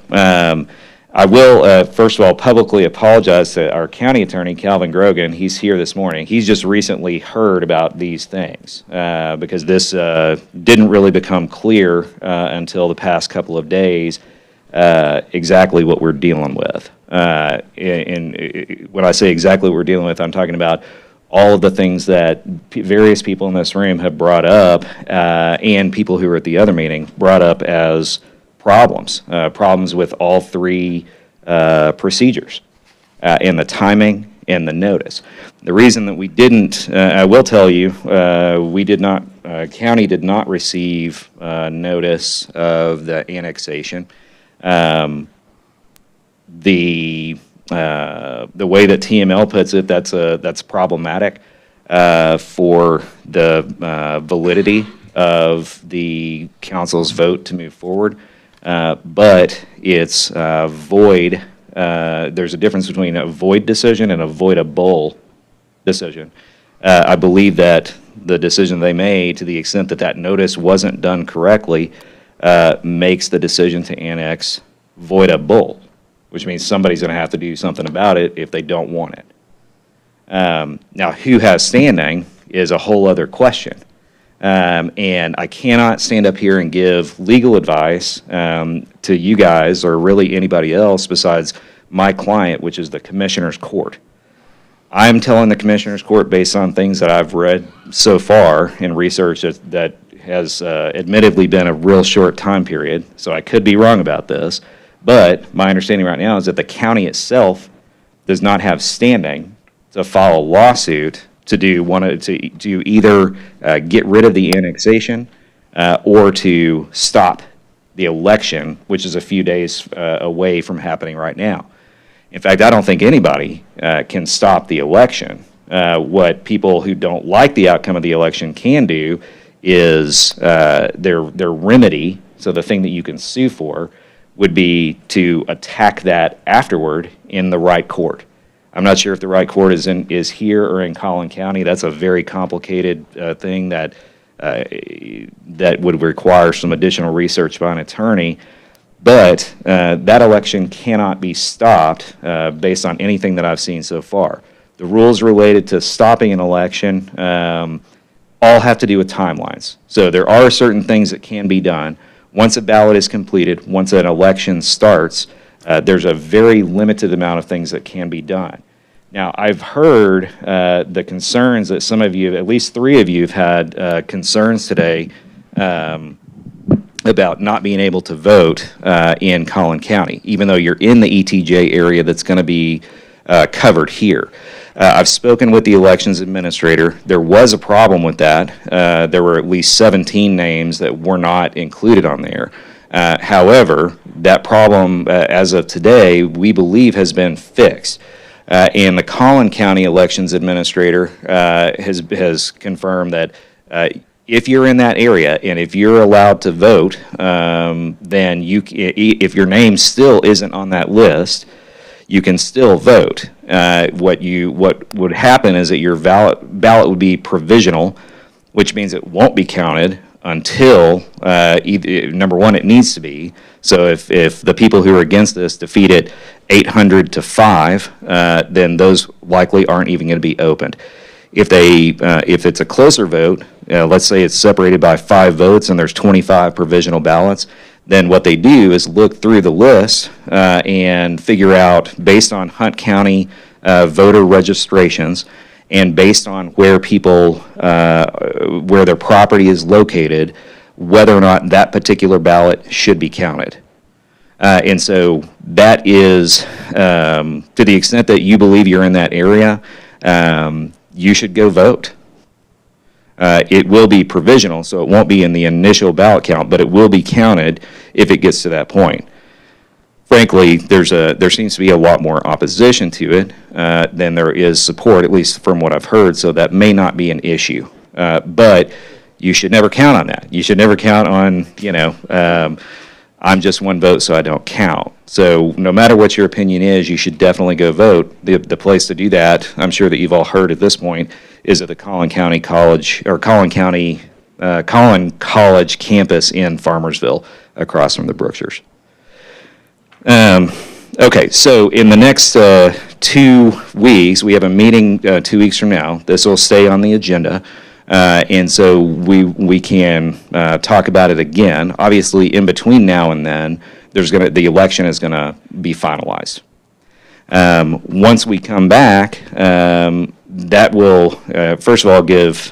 I will, first of all, publicly apologize to our county attorney, Calvin Grogan. He's here this morning. He's just recently heard about these things because this didn't really become clear until the past couple of days exactly what we're dealing with. And when I say exactly what we're dealing with, I'm talking about all of the things that various people in this room have brought up, and people who were at the other meeting brought up as problems with all three procedures, and the timing and the notice. The reason that we didn't, I will tell you, we did not, county did not receive notice of the annexation. The way that TML puts it, that's problematic for the validity of the council's vote to move forward. But it's void. There's a difference between a void decision and a voidable decision. I believe that the decision they made, to the extent that that notice wasn't done correctly, makes the decision to annex voidable, which means somebody's going to have to do something about it if they don't want it. Now, who has standing is a whole other question. And I cannot stand up here and give legal advice to you guys or really anybody else besides my client, which is the Commissioner's Court. I'm telling the Commissioner's Court based on things that I've read so far in research that has admittedly been a real short time period, so I could be wrong about this, but my understanding right now is that the county itself does not have standing to file a lawsuit to do either get rid of the annexation or to stop the election, which is a few days away from happening right now. In fact, I don't think anybody can stop the election. What people who don't like the outcome of the election can do is their remedy, so the thing that you can sue for, would be to attack that afterward in the right court. I'm not sure if the right court is here or in Collin County. That's a very complicated thing that would require some additional research by an attorney. But that election cannot be stopped based on anything that I've seen so far. The rules related to stopping an election all have to do with timelines. So there are certain things that can be done. Once a ballot is completed, once an election starts, there's a very limited amount of things that can be done. Now, I've heard the concerns that some of you, at least 3 of you, have had concerns today about not being able to vote in Collin County, even though you're in the ETJ area that's going to be covered here. I've spoken with the elections administrator. There was a problem with that. There were at least 17 names that were not included on there. However, that problem, as of today, we believe has been fixed. And the Collin County Elections Administrator has confirmed that if you're in that area and if you're allowed to vote, then if your name still isn't on that list, you can still vote. What would happen is that your ballot would be provisional, which means it won't be counted until, number one, it needs to be. So if the people who are against this defeat it 800 to 5, then those likely aren't even going to be opened. If it's a closer vote, let's say it's separated by 5 votes and there's 25 provisional ballots, then what they do is look through the list and figure out, based on Hunt County voter registrations and based on where people, where their property is located, whether or not that particular ballot should be counted. And so that is, to the extent that you believe you're in that area, you should go vote. It will be provisional, so it won't be in the initial ballot count, but it will be counted if it gets to that point. Frankly, there seems to be a lot more opposition to it than there is support, at least from what I've heard, so that may not be an issue. But you should never count on that. You should never count on, I'm just one vote, so I don't count. So no matter what your opinion is, you should definitely go vote. The place to do that, I'm sure that you've all heard at this point, is at the Collin College campus in Farmersville, across from the Brookshires. Okay, so in the next 2 weeks, we have a meeting 2 weeks from now. This will stay on the agenda. And so we can talk about it again. Obviously, in between now and then, the election is going to be finalized. Once we come back, that will, first of all, give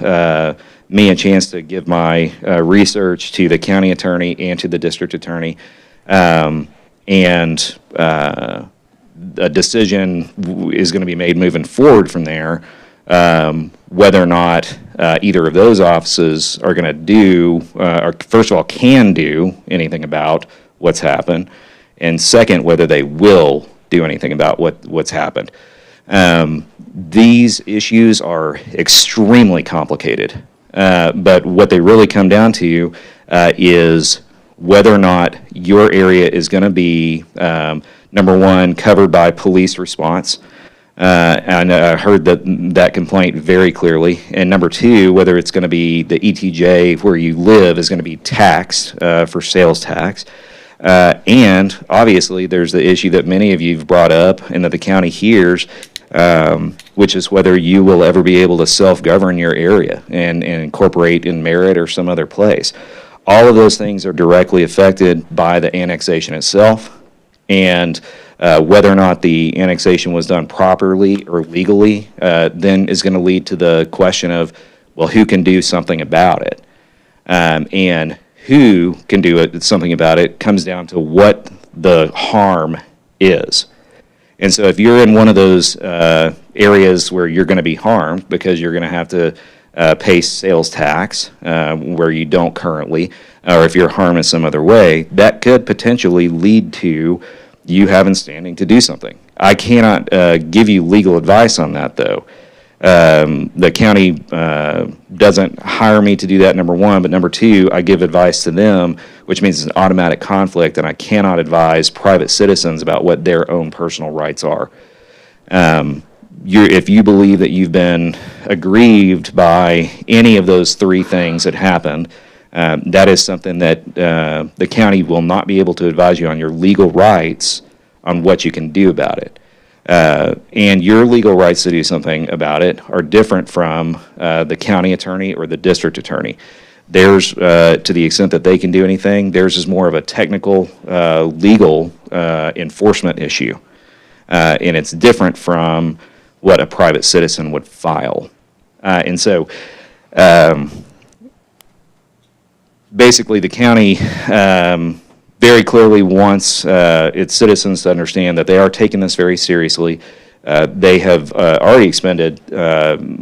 me a chance to give my research to the county attorney and to the district attorney. And a decision is going to be made moving forward from there, whether or not either of those offices are going to do, or first of all, can do anything about what's happened, and second, whether they will do anything about what's happened. These issues are extremely complicated, but what they really come down to is whether or not your area is going to be, number one, covered by police response. And I heard that complaint very clearly. And number two, whether it's going to be the ETJ where you live is going to be taxed for sales tax. And obviously, there's the issue that many of you have brought up and that the county hears, which is whether you will ever be able to self-govern your area and incorporate in Merritt or some other place. All of those things are directly affected by the annexation itself, and whether or not the annexation was done properly or legally then is going to lead to the question of, well, who can do something about it? And who can do something about it comes down to what the harm is. And so if you're in one of those areas where you're going to be harmed because you're going to have to pay sales tax where you don't currently, or if you're harmed in some other way, that could potentially lead to you having standing to do something. I cannot give you legal advice on that, though. The county doesn't hire me to do that, number one, but number two, I give advice to them, which means it's an automatic conflict, and I cannot advise private citizens about what their own personal rights are. If you believe that you've been aggrieved by any of those three things that happened, that is something that the county will not be able to advise you on your legal rights on what you can do about it. And your legal rights to do something about it are different from the county attorney or the district attorney. Theirs, to the extent that they can do anything, theirs is more of a technical, legal enforcement issue. And it's different from what a private citizen would file. And so, basically, the county very clearly wants its citizens to understand that they are taking this very seriously. They have already expended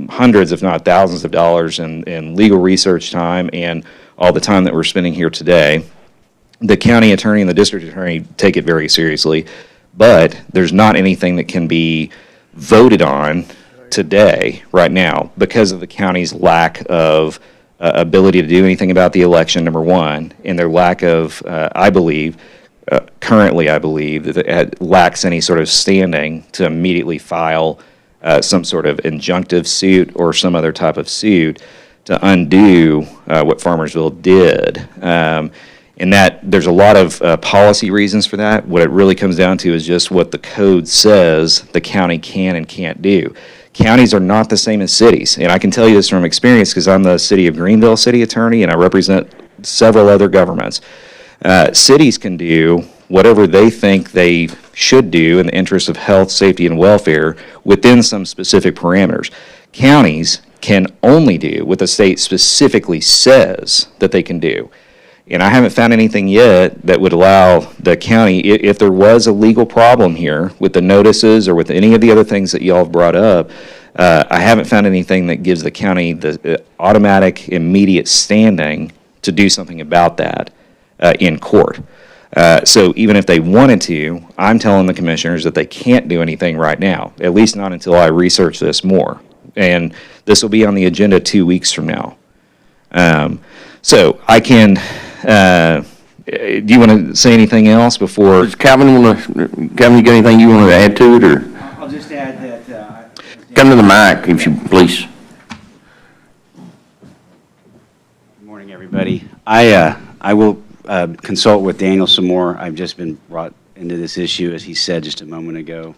hundreds, if not thousands of dollars in legal research time and all the time that we're spending here today. The county attorney and the district attorney take it very seriously, but there's not anything that can be voted on today, right now, because of the county's lack of ability to do anything about the election, number one, and their lack of, I believe, currently I believe, that it lacks any sort of standing to immediately file some sort of injunctive suit or some other type of suit to undo what Farmersville did. And that there's a lot of policy reasons for that. What it really comes down to is just what the code says the county can and can't do. Counties are not the same as cities, and I can tell you this from experience because I'm the City of Greenville city attorney and I represent several other governments. Cities can do whatever they think they should do in the interest of health, safety, and welfare within some specific parameters. Counties can only do what the state specifically says that they can do. And I haven't found anything yet that would allow the county, if there was a legal problem here with the notices or with any of the other things that y'all have brought up, I haven't found anything that gives the county the automatic, immediate standing to do something about that in court. So even if they wanted to, I'm telling the commissioners that they can't do anything right now, at least not until I research this more. And this will be on the agenda 2 weeks from now. So I can... do you want to say anything else before? Does Calvin you got anything you want to add to it, or? I'll just add that. Come to the mic, if you please. Good morning, everybody. I will consult with Daniel some more. I've just been brought into this issue, as he said just a moment ago.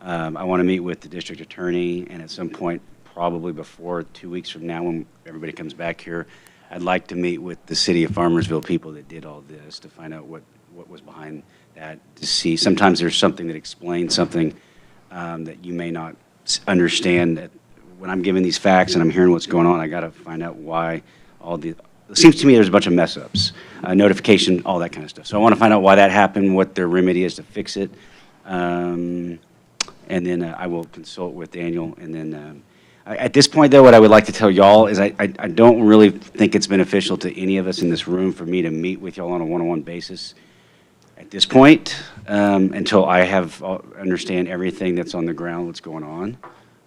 I want to meet with the district attorney, and at some point, probably before 2 weeks from now, when everybody comes back here, I'd like to meet with the city of Farmersville people that did all this to find out what was behind that, to see. Sometimes there's something that explains something that you may not understand when I'm given these facts and I'm hearing what's going on, I got to find out why it seems to me there's a bunch of mess ups, notification, all that kind of stuff. So I want to find out why that happened, what their remedy is to fix it. And then I will consult with Daniel. And then at this point, though, what I would like to tell y'all is I don't really think it's beneficial to any of us in this room for me to meet with y'all on a one-on-one basis at this point, until I understand everything that's on the ground, what's going on.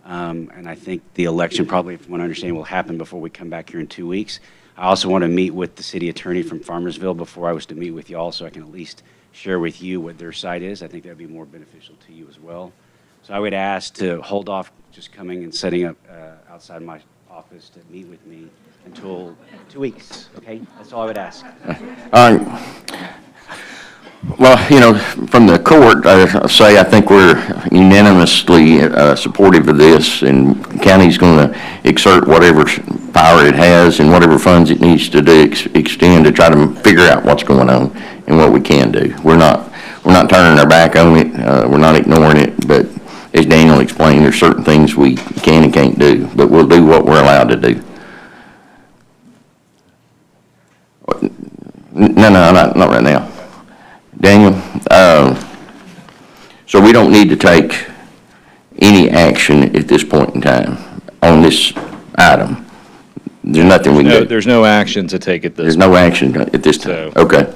And I think the election probably, from what I understand, will happen before we come back here in 2 weeks. I also want to meet with the city attorney from Farmersville before I was to meet with y'all, so I can at least share with you what their side is. I think that would be more beneficial to you as well. So I would ask to hold off just coming and setting up outside my office to meet with me until 2 weeks, okay? That's all I would ask. All right. Well, from the court, I think we're unanimously supportive of this, and the county's going to exert whatever power it has and whatever funds it needs to do, extend to try to figure out what's going on and what we can do. We're not turning our back on it. We're not ignoring it, but as Daniel explained, there's certain things we can and can't do, but we'll do what we're allowed to do. No, not right now. Daniel, so we don't need to take any action at this point in time on this item? There's nothing we can do? There's no action to take at this. There's no action at this time? Okay.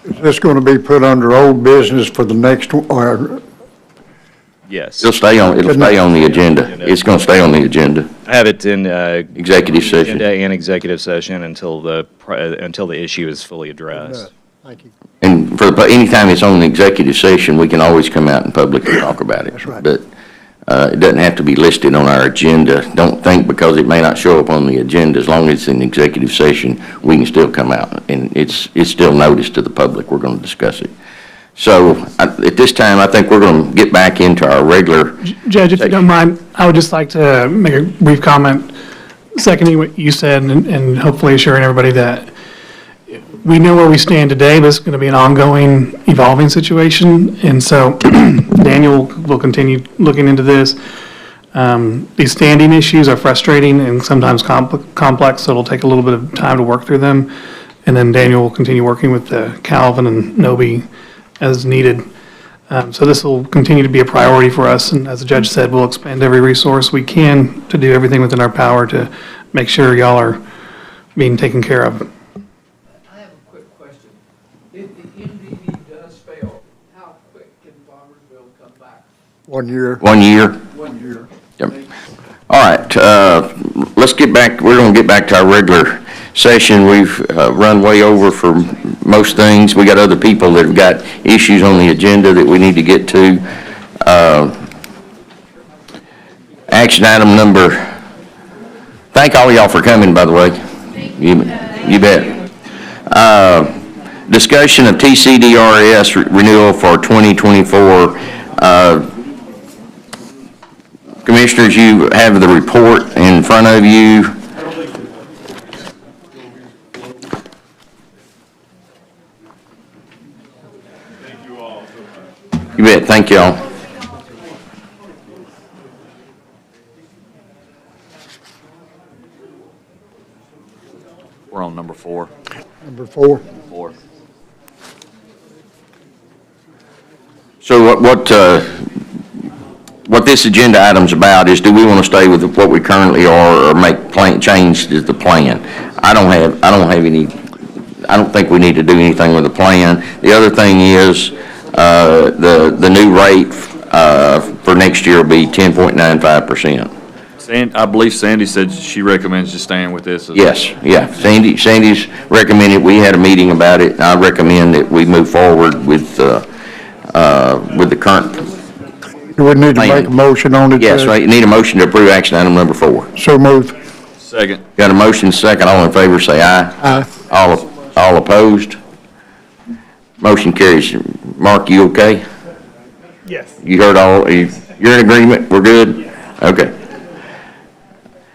Is this going to be put under old business for the next, or? Yes. It'll stay on the agenda. It's going to stay on the agenda. I have it in executive session. Agenda and executive session until the issue is fully addressed. Thank you. And anytime it's on the executive session, we can always come out in public and talk about it. That's right. But it doesn't have to be listed on our agenda. Don't think because it may not show up on the agenda, as long as it's in executive session, we can still come out. And it's still noticed to the public. We're going to discuss it. So at this time, I think we're going to get back into our regular. Judge, if you don't mind, I would just like to make a brief comment, seconding what you said, and hopefully assuring everybody that we know where we stand today, but it's going to be an ongoing, evolving situation. And so Daniel will continue looking into this. These standing issues are frustrating and sometimes complex, so it'll take a little bit of time to work through them. And then Daniel will continue working with Calvin and Noby as needed. So this will continue to be a priority for us. And as the judge said, we'll expend every resource we can to do everything within our power to make sure y'all are being taken care of. I have a quick question. If the MDD does fail, how quick can Farmersville come back? 1 year. 1 year? 1 year. Yep. All right, let's get back, we're going to get back to our regular session. We've run way over for most things. We got other people that have got issues on the agenda that we need to get to. Action item number, thank all of y'all for coming, by the way. You bet. Discussion of TCDRS renewal for 2024. Commissioners, you have the report in front of you. You bet. Thank y'all. We're on number 4. Number 4. 4. So what this agenda item's about is, do we want to stay with what we currently are or make change to the plan? I don't think we need to do anything with the plan. The other thing is, the new rate, for next year will be 10.95%. I believe Sandy said she recommends just staying with this. Yes, yeah. Sandy's recommended, we had a meeting about it, and I recommend that we move forward with the current. Do we need to make a motion on it? Yes, right. You need a motion to approve action item number 4. So moved. Second. Got a motion, second. All in favor, say aye. Aye. All opposed? Motion carries. Mark, you okay? Yes. You heard you're in agreement? We're good? Okay.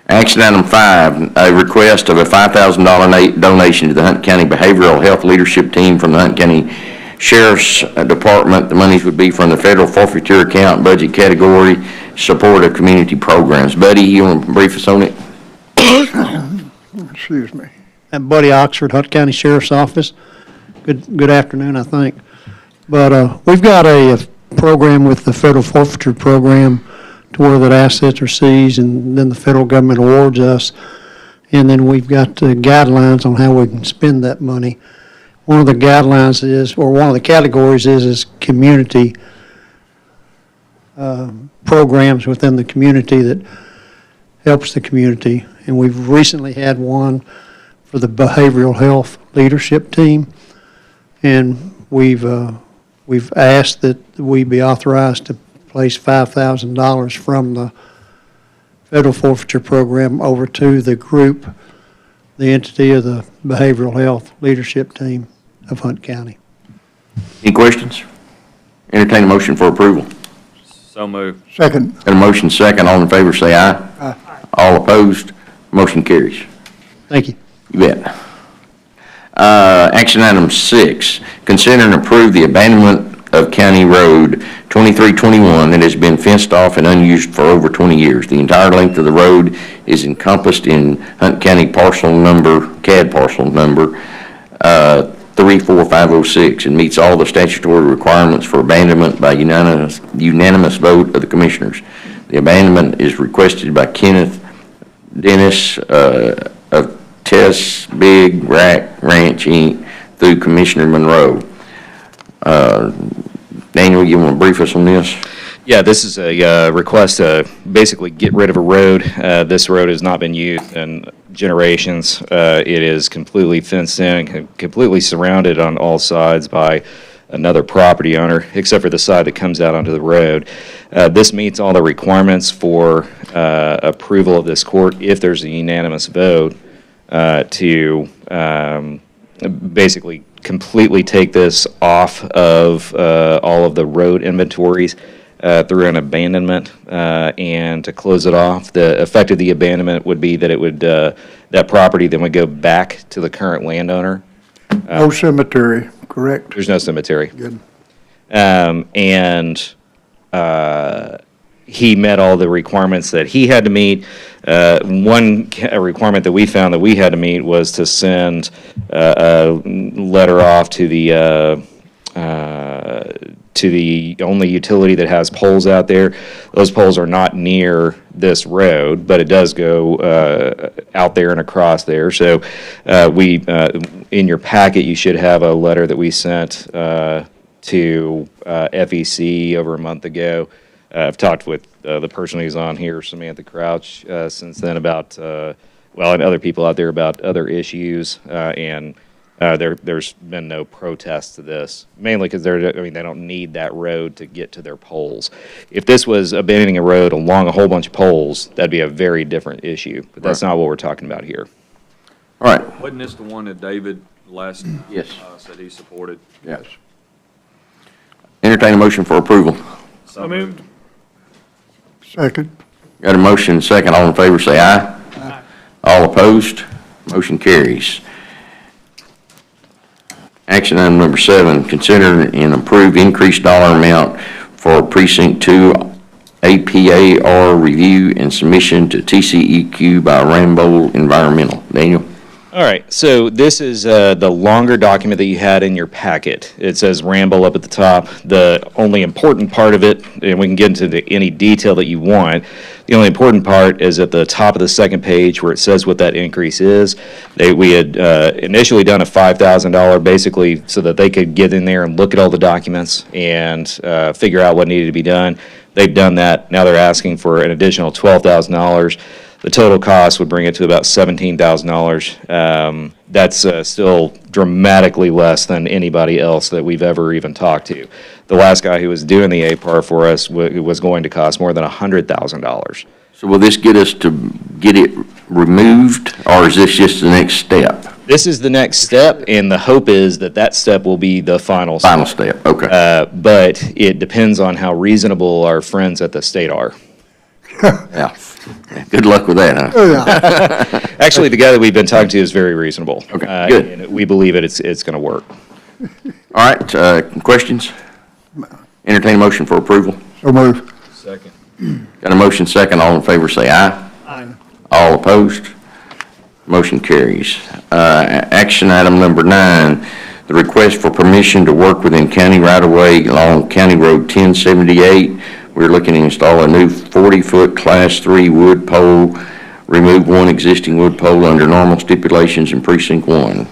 Action item 5, a request of a $5,000 donation to the Hunt County Behavioral Health Leadership Team from the Hunt County Sheriff's Department. The monies would be from the federal forfeiture account budget category support of community programs. Buddy, you want to brief us on it? Excuse me. I'm Buddy Oxford, Hunt County Sheriff's Office. Good afternoon, I think. But we've got a program with the federal forfeiture program to where that assets are seized and then the federal government awards us. And then we've got guidelines on how we can spend that money. One of the guidelines is, or one of the categories is community programs within the community that helps the community. And we've recently had one for the behavioral health leadership team. And we've asked that we be authorized to place $5,000 from the federal forfeiture program over to the group, the entity of the behavioral health leadership team of Hunt County. Any questions? Entertain a motion for approval. So moved. Second. Got a motion second. All in favor say aye. Aye. All opposed, motion carries. Thank you. You bet. Action item 6, consider and approve the abandonment of County Road 2321 that has been fenced off and unused for over 20 years. The entire length of the road is encompassed in Hunt County CAD parcel number 34506 and meets all the statutory requirements for abandonment by unanimous vote of the commissioners. The abandonment is requested by Kenneth Dennis of Tess Big Rack Ranch, Inc., through Commissioner Monroe. Daniel, you want to brief us on this? Yeah, this is a request to basically get rid of a road. This road has not been used in generations. It is completely fenced in, completely surrounded on all sides by another property owner, except for the side that comes out onto the road. This meets all the requirements for approval of this court if there's a unanimous vote to basically completely take this off of all of the road inventories through an abandonment and to close it off. The effect of the abandonment would be that it would that property then would go back to the current landowner. No cemetery, correct? There's no cemetery. Good. And he met all the requirements that he had to meet. One requirement that we found that we had to meet was to send a letter off to the only utility that has poles out there. Those poles are not near this road, but it does go out there and across there. So in your packet, you should have a letter that we sent to FEC over a month ago. I've talked with the person who's on here, Samantha Crouch, since then about, and other people out there about other issues, and there's been no protest to this, mainly because they don't need that road to get to their poles. If this was abandoning a road along a whole bunch of poles, that'd be a very different issue, but that's not what we're talking about here. All right. Wasn't this the one that David last said he supported? Yes. Entertain a motion for approval. So moved. Second. Got a motion second. All in favor say aye. Aye. All opposed, motion carries. Action item number 7, consider and approve increased dollar amount for Precinct 2 APAR review and submission to TCEQ by Rambo Environmental. Daniel? All right, so this is the longer document that you had in your packet. It says Rambo up at the top. The only important part of it, and we can get into any detail that you want, the only important part is at the top of the second page where it says what that increase is. We had initially done a $5,000 basically so that they could get in there and look at all the documents and figure out what needed to be done. They've done that. Now they're asking for an additional $12,000. The total cost would bring it to about $17,000. That's still dramatically less than anybody else that we've ever even talked to. The last guy who was doing the APAR for us was going to cost more than $100,000. So will this get us to get it removed, or is this just the next step? This is the next step, and the hope is that that step will be the final step. Final step, okay. But it depends on how reasonable our friends at the state are. Yeah. Good luck with that, huh? Actually, the guy that we've been talking to is very reasonable. Okay, good. And we believe it's going to work. All right, questions? Entertain a motion for approval. So move. Second. Got a motion second, all in favor say aye. Aye. All opposed? Motion carries. Action item number 9, the request for permission to work within county right-of-way along County Road 1078. We're looking to install a new 40-foot Class 3 wood pole, remove one existing wood pole under normal stipulations in Precinct 1.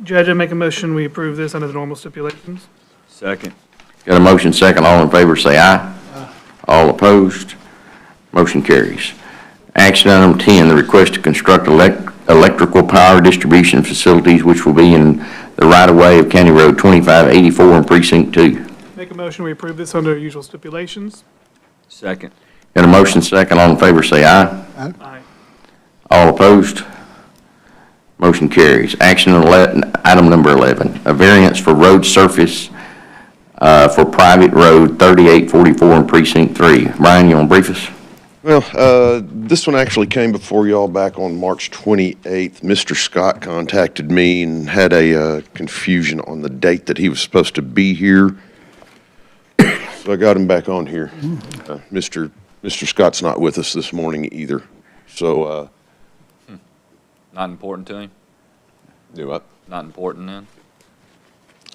Judge, I make a motion, we approve this under the normal stipulations. Second. Got a motion second, all in favor say aye. All opposed? Motion carries. Action item 10, the request to construct electrical power distribution facilities which will be in the right-of-way of County Road 2584 in Precinct 2. Make a motion, we approve this under usual stipulations. Second. Got a motion second, all in favor say aye. Aye. All opposed? Motion carries. Action item number 11, a variance for road surface for private road 3844 in Precinct 3. Brian, you want to brief us? Well, this one actually came before y'all back on March 28th. Mr. Scott contacted me and had a confusion on the date that he was supposed to be here. So I got him back on here. Mr. Scott's not with us this morning either. So, Not important to him? do what? Not important then?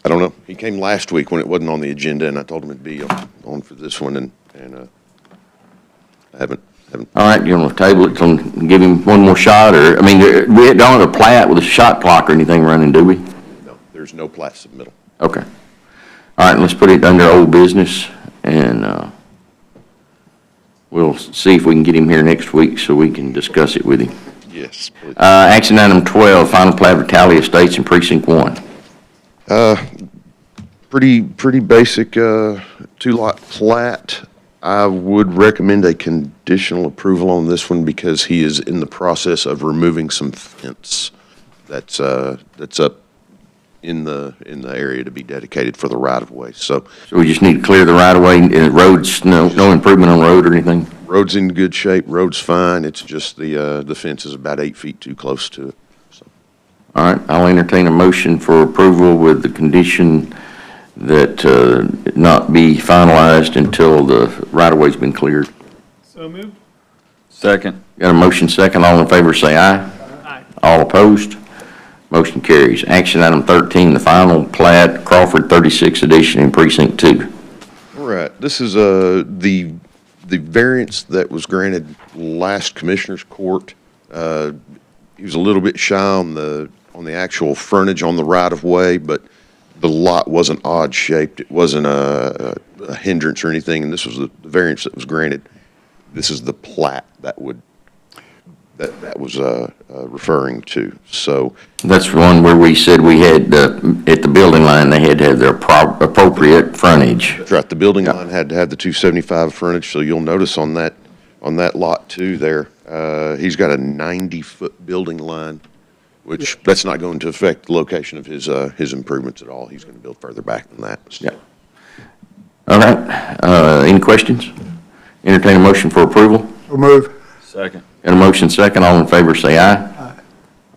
I don't know. He came last week when it wasn't on the agenda, and I told him it'd be on for this one, and I haven't. All right, you want to table it and give him one more shot, or, I mean, we don't have a plat with a shot clock or anything running, do we? No, there's no plat submittal. Okay. All right, let's put it under old business, and we'll see if we can get him here next week so we can discuss it with him. Yes, please. Action item 12, final plat of Tally Estates in Precinct 1. Pretty basic, two-lot plat. I would recommend a conditional approval on this one because he is in the process of removing some fence that's up in the area to be dedicated for the right-of-way, so. So we just need to clear the right-of-way, and roads, no improvement on road or anything? Road's in good shape, road's fine, it's just the fence is about 8 feet too close to it. All right, I'll entertain a motion for approval with the condition that it not be finalized until the right-of-way's been cleared. So moved. Second. Got a motion second, all in favor say aye. Aye. All opposed? Motion carries. Action item 13, the final plat, Crawford 36 edition in Precinct 2. All right, this is the variance that was granted last Commissioner's Court. He was a little bit shy on the actual frontage on the right-of-way, but the lot wasn't odd-shaped. It wasn't a hindrance or anything, and this was the variance that was granted. This is the plat that was referring to, so. That's the one where we said we had, at the building line, they had to have their appropriate frontage. That's right, the building line had to have the 275 frontage, so you'll notice on that lot too there, he's got a 90-foot building line, which that's not going to affect the location of his improvements at all. He's going to build further back than that. Yeah. All right, any questions? Entertain a motion for approval? We'll move. Second. Got a motion second, all in favor say aye. Aye.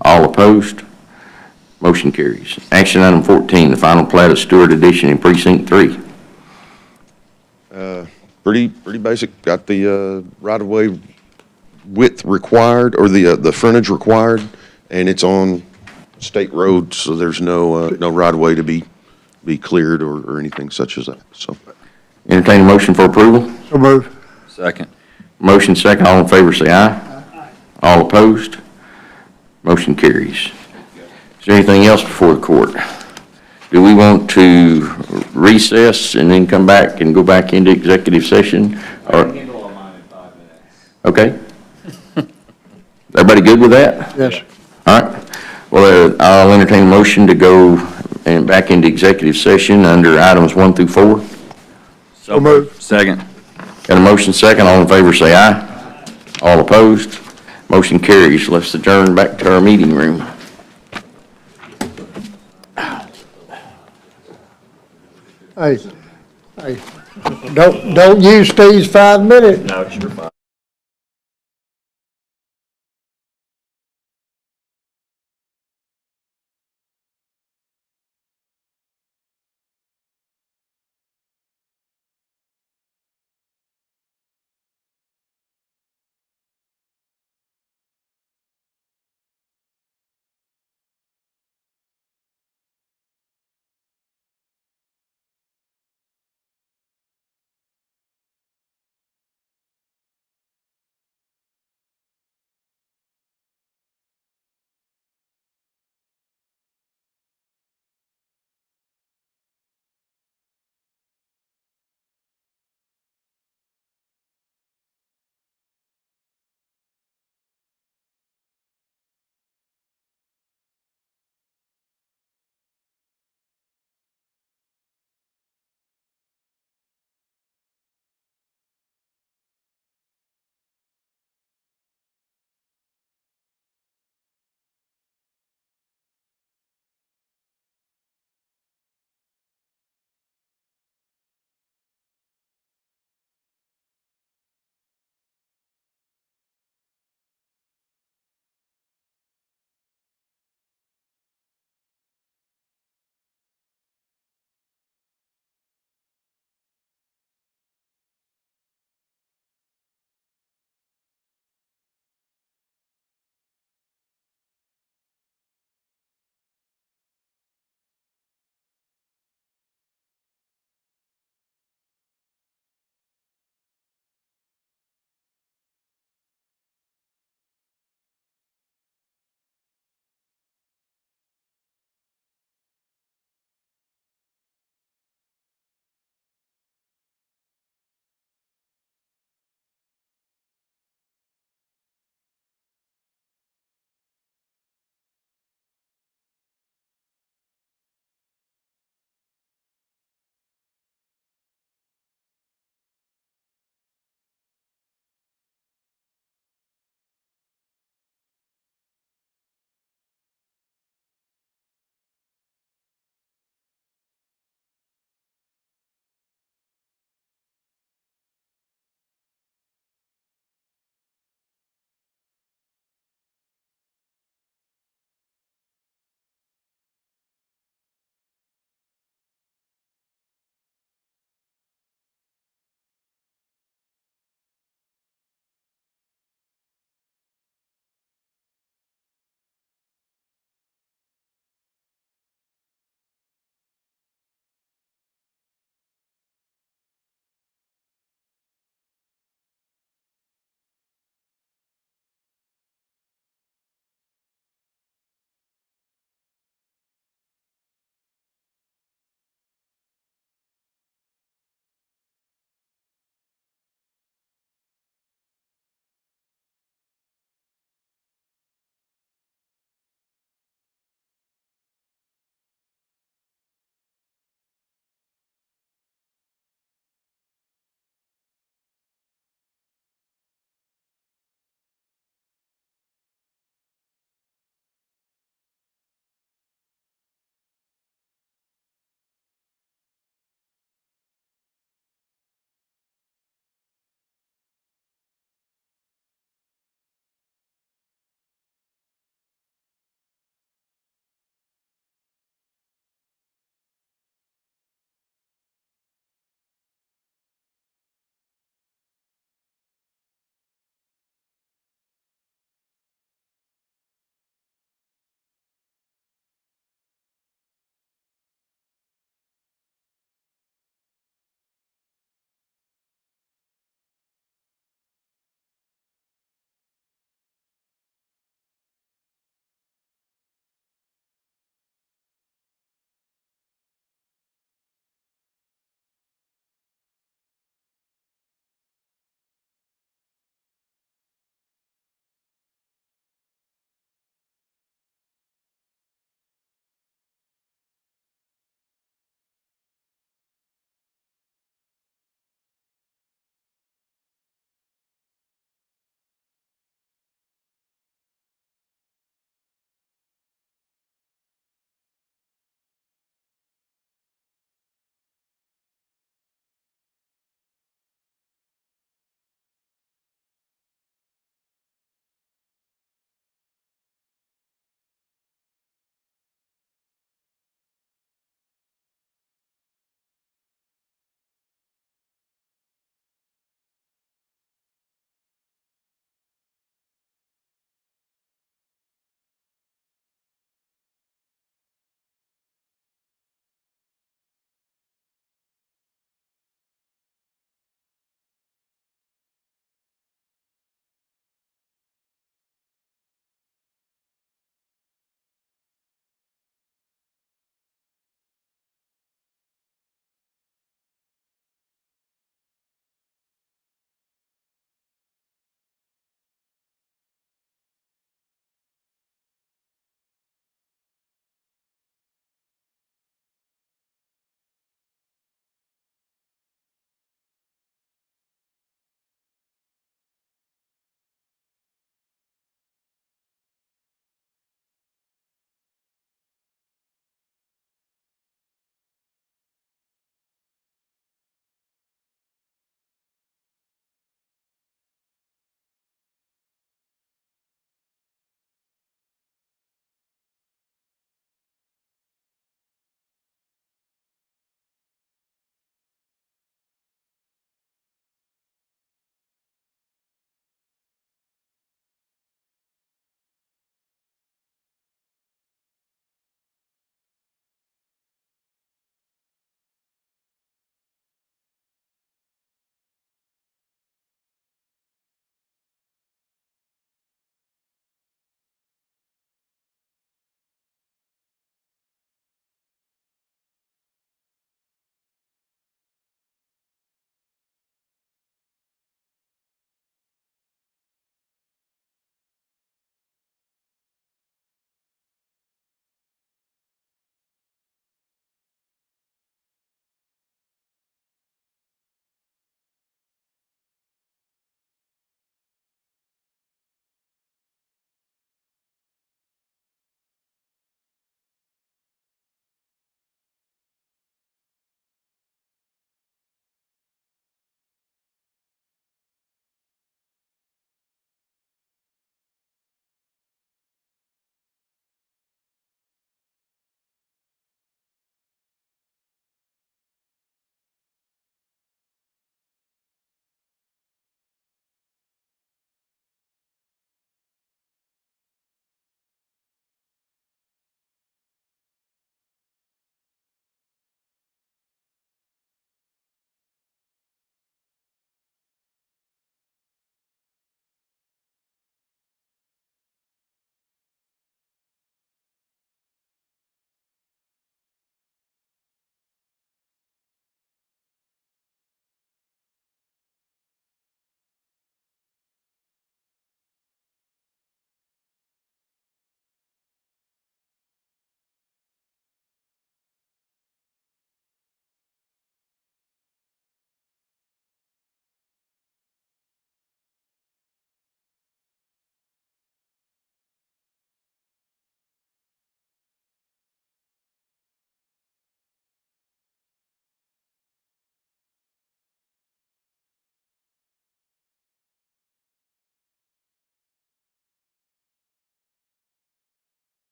All opposed? Motion carries. Action item 14, the final plat of Stewart Edition in Precinct 3. Pretty basic. Got the right-of-way width required, or the frontage required, and it's on state road, so there's no right-of-way to be cleared or anything such as that. So. Entertain a motion for approval? So move. Second. Motion second, all in favor say aye. Aye. All opposed? Motion carries. Is there anything else before the court? Do we want to recess and then come back and go back into executive session? Or? Okay. Everybody good with that? Yes. All right. Well, I'll entertain a motion to go and back into executive session under items 1 through 4. So moved. Second. Got a motion second, all in favor say aye. All opposed? Motion carries. Let's adjourn back to our meeting room. Hey, don't use Steve's 5 minutes. No, it's your fine.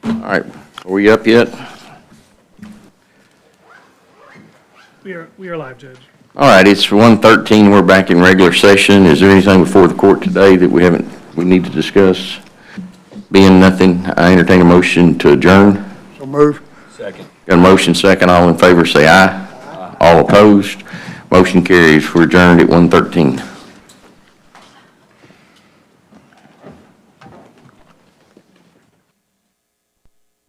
All right, are we up yet? We are live, Judge. All right, it's 1:13, we're back in regular session. Is there anything before the court today that we need to discuss? Being nothing, I entertain a motion to adjourn. So move. Second. Got a motion second, all in favor say aye. All opposed, motion carries. We're adjourned at 1:13.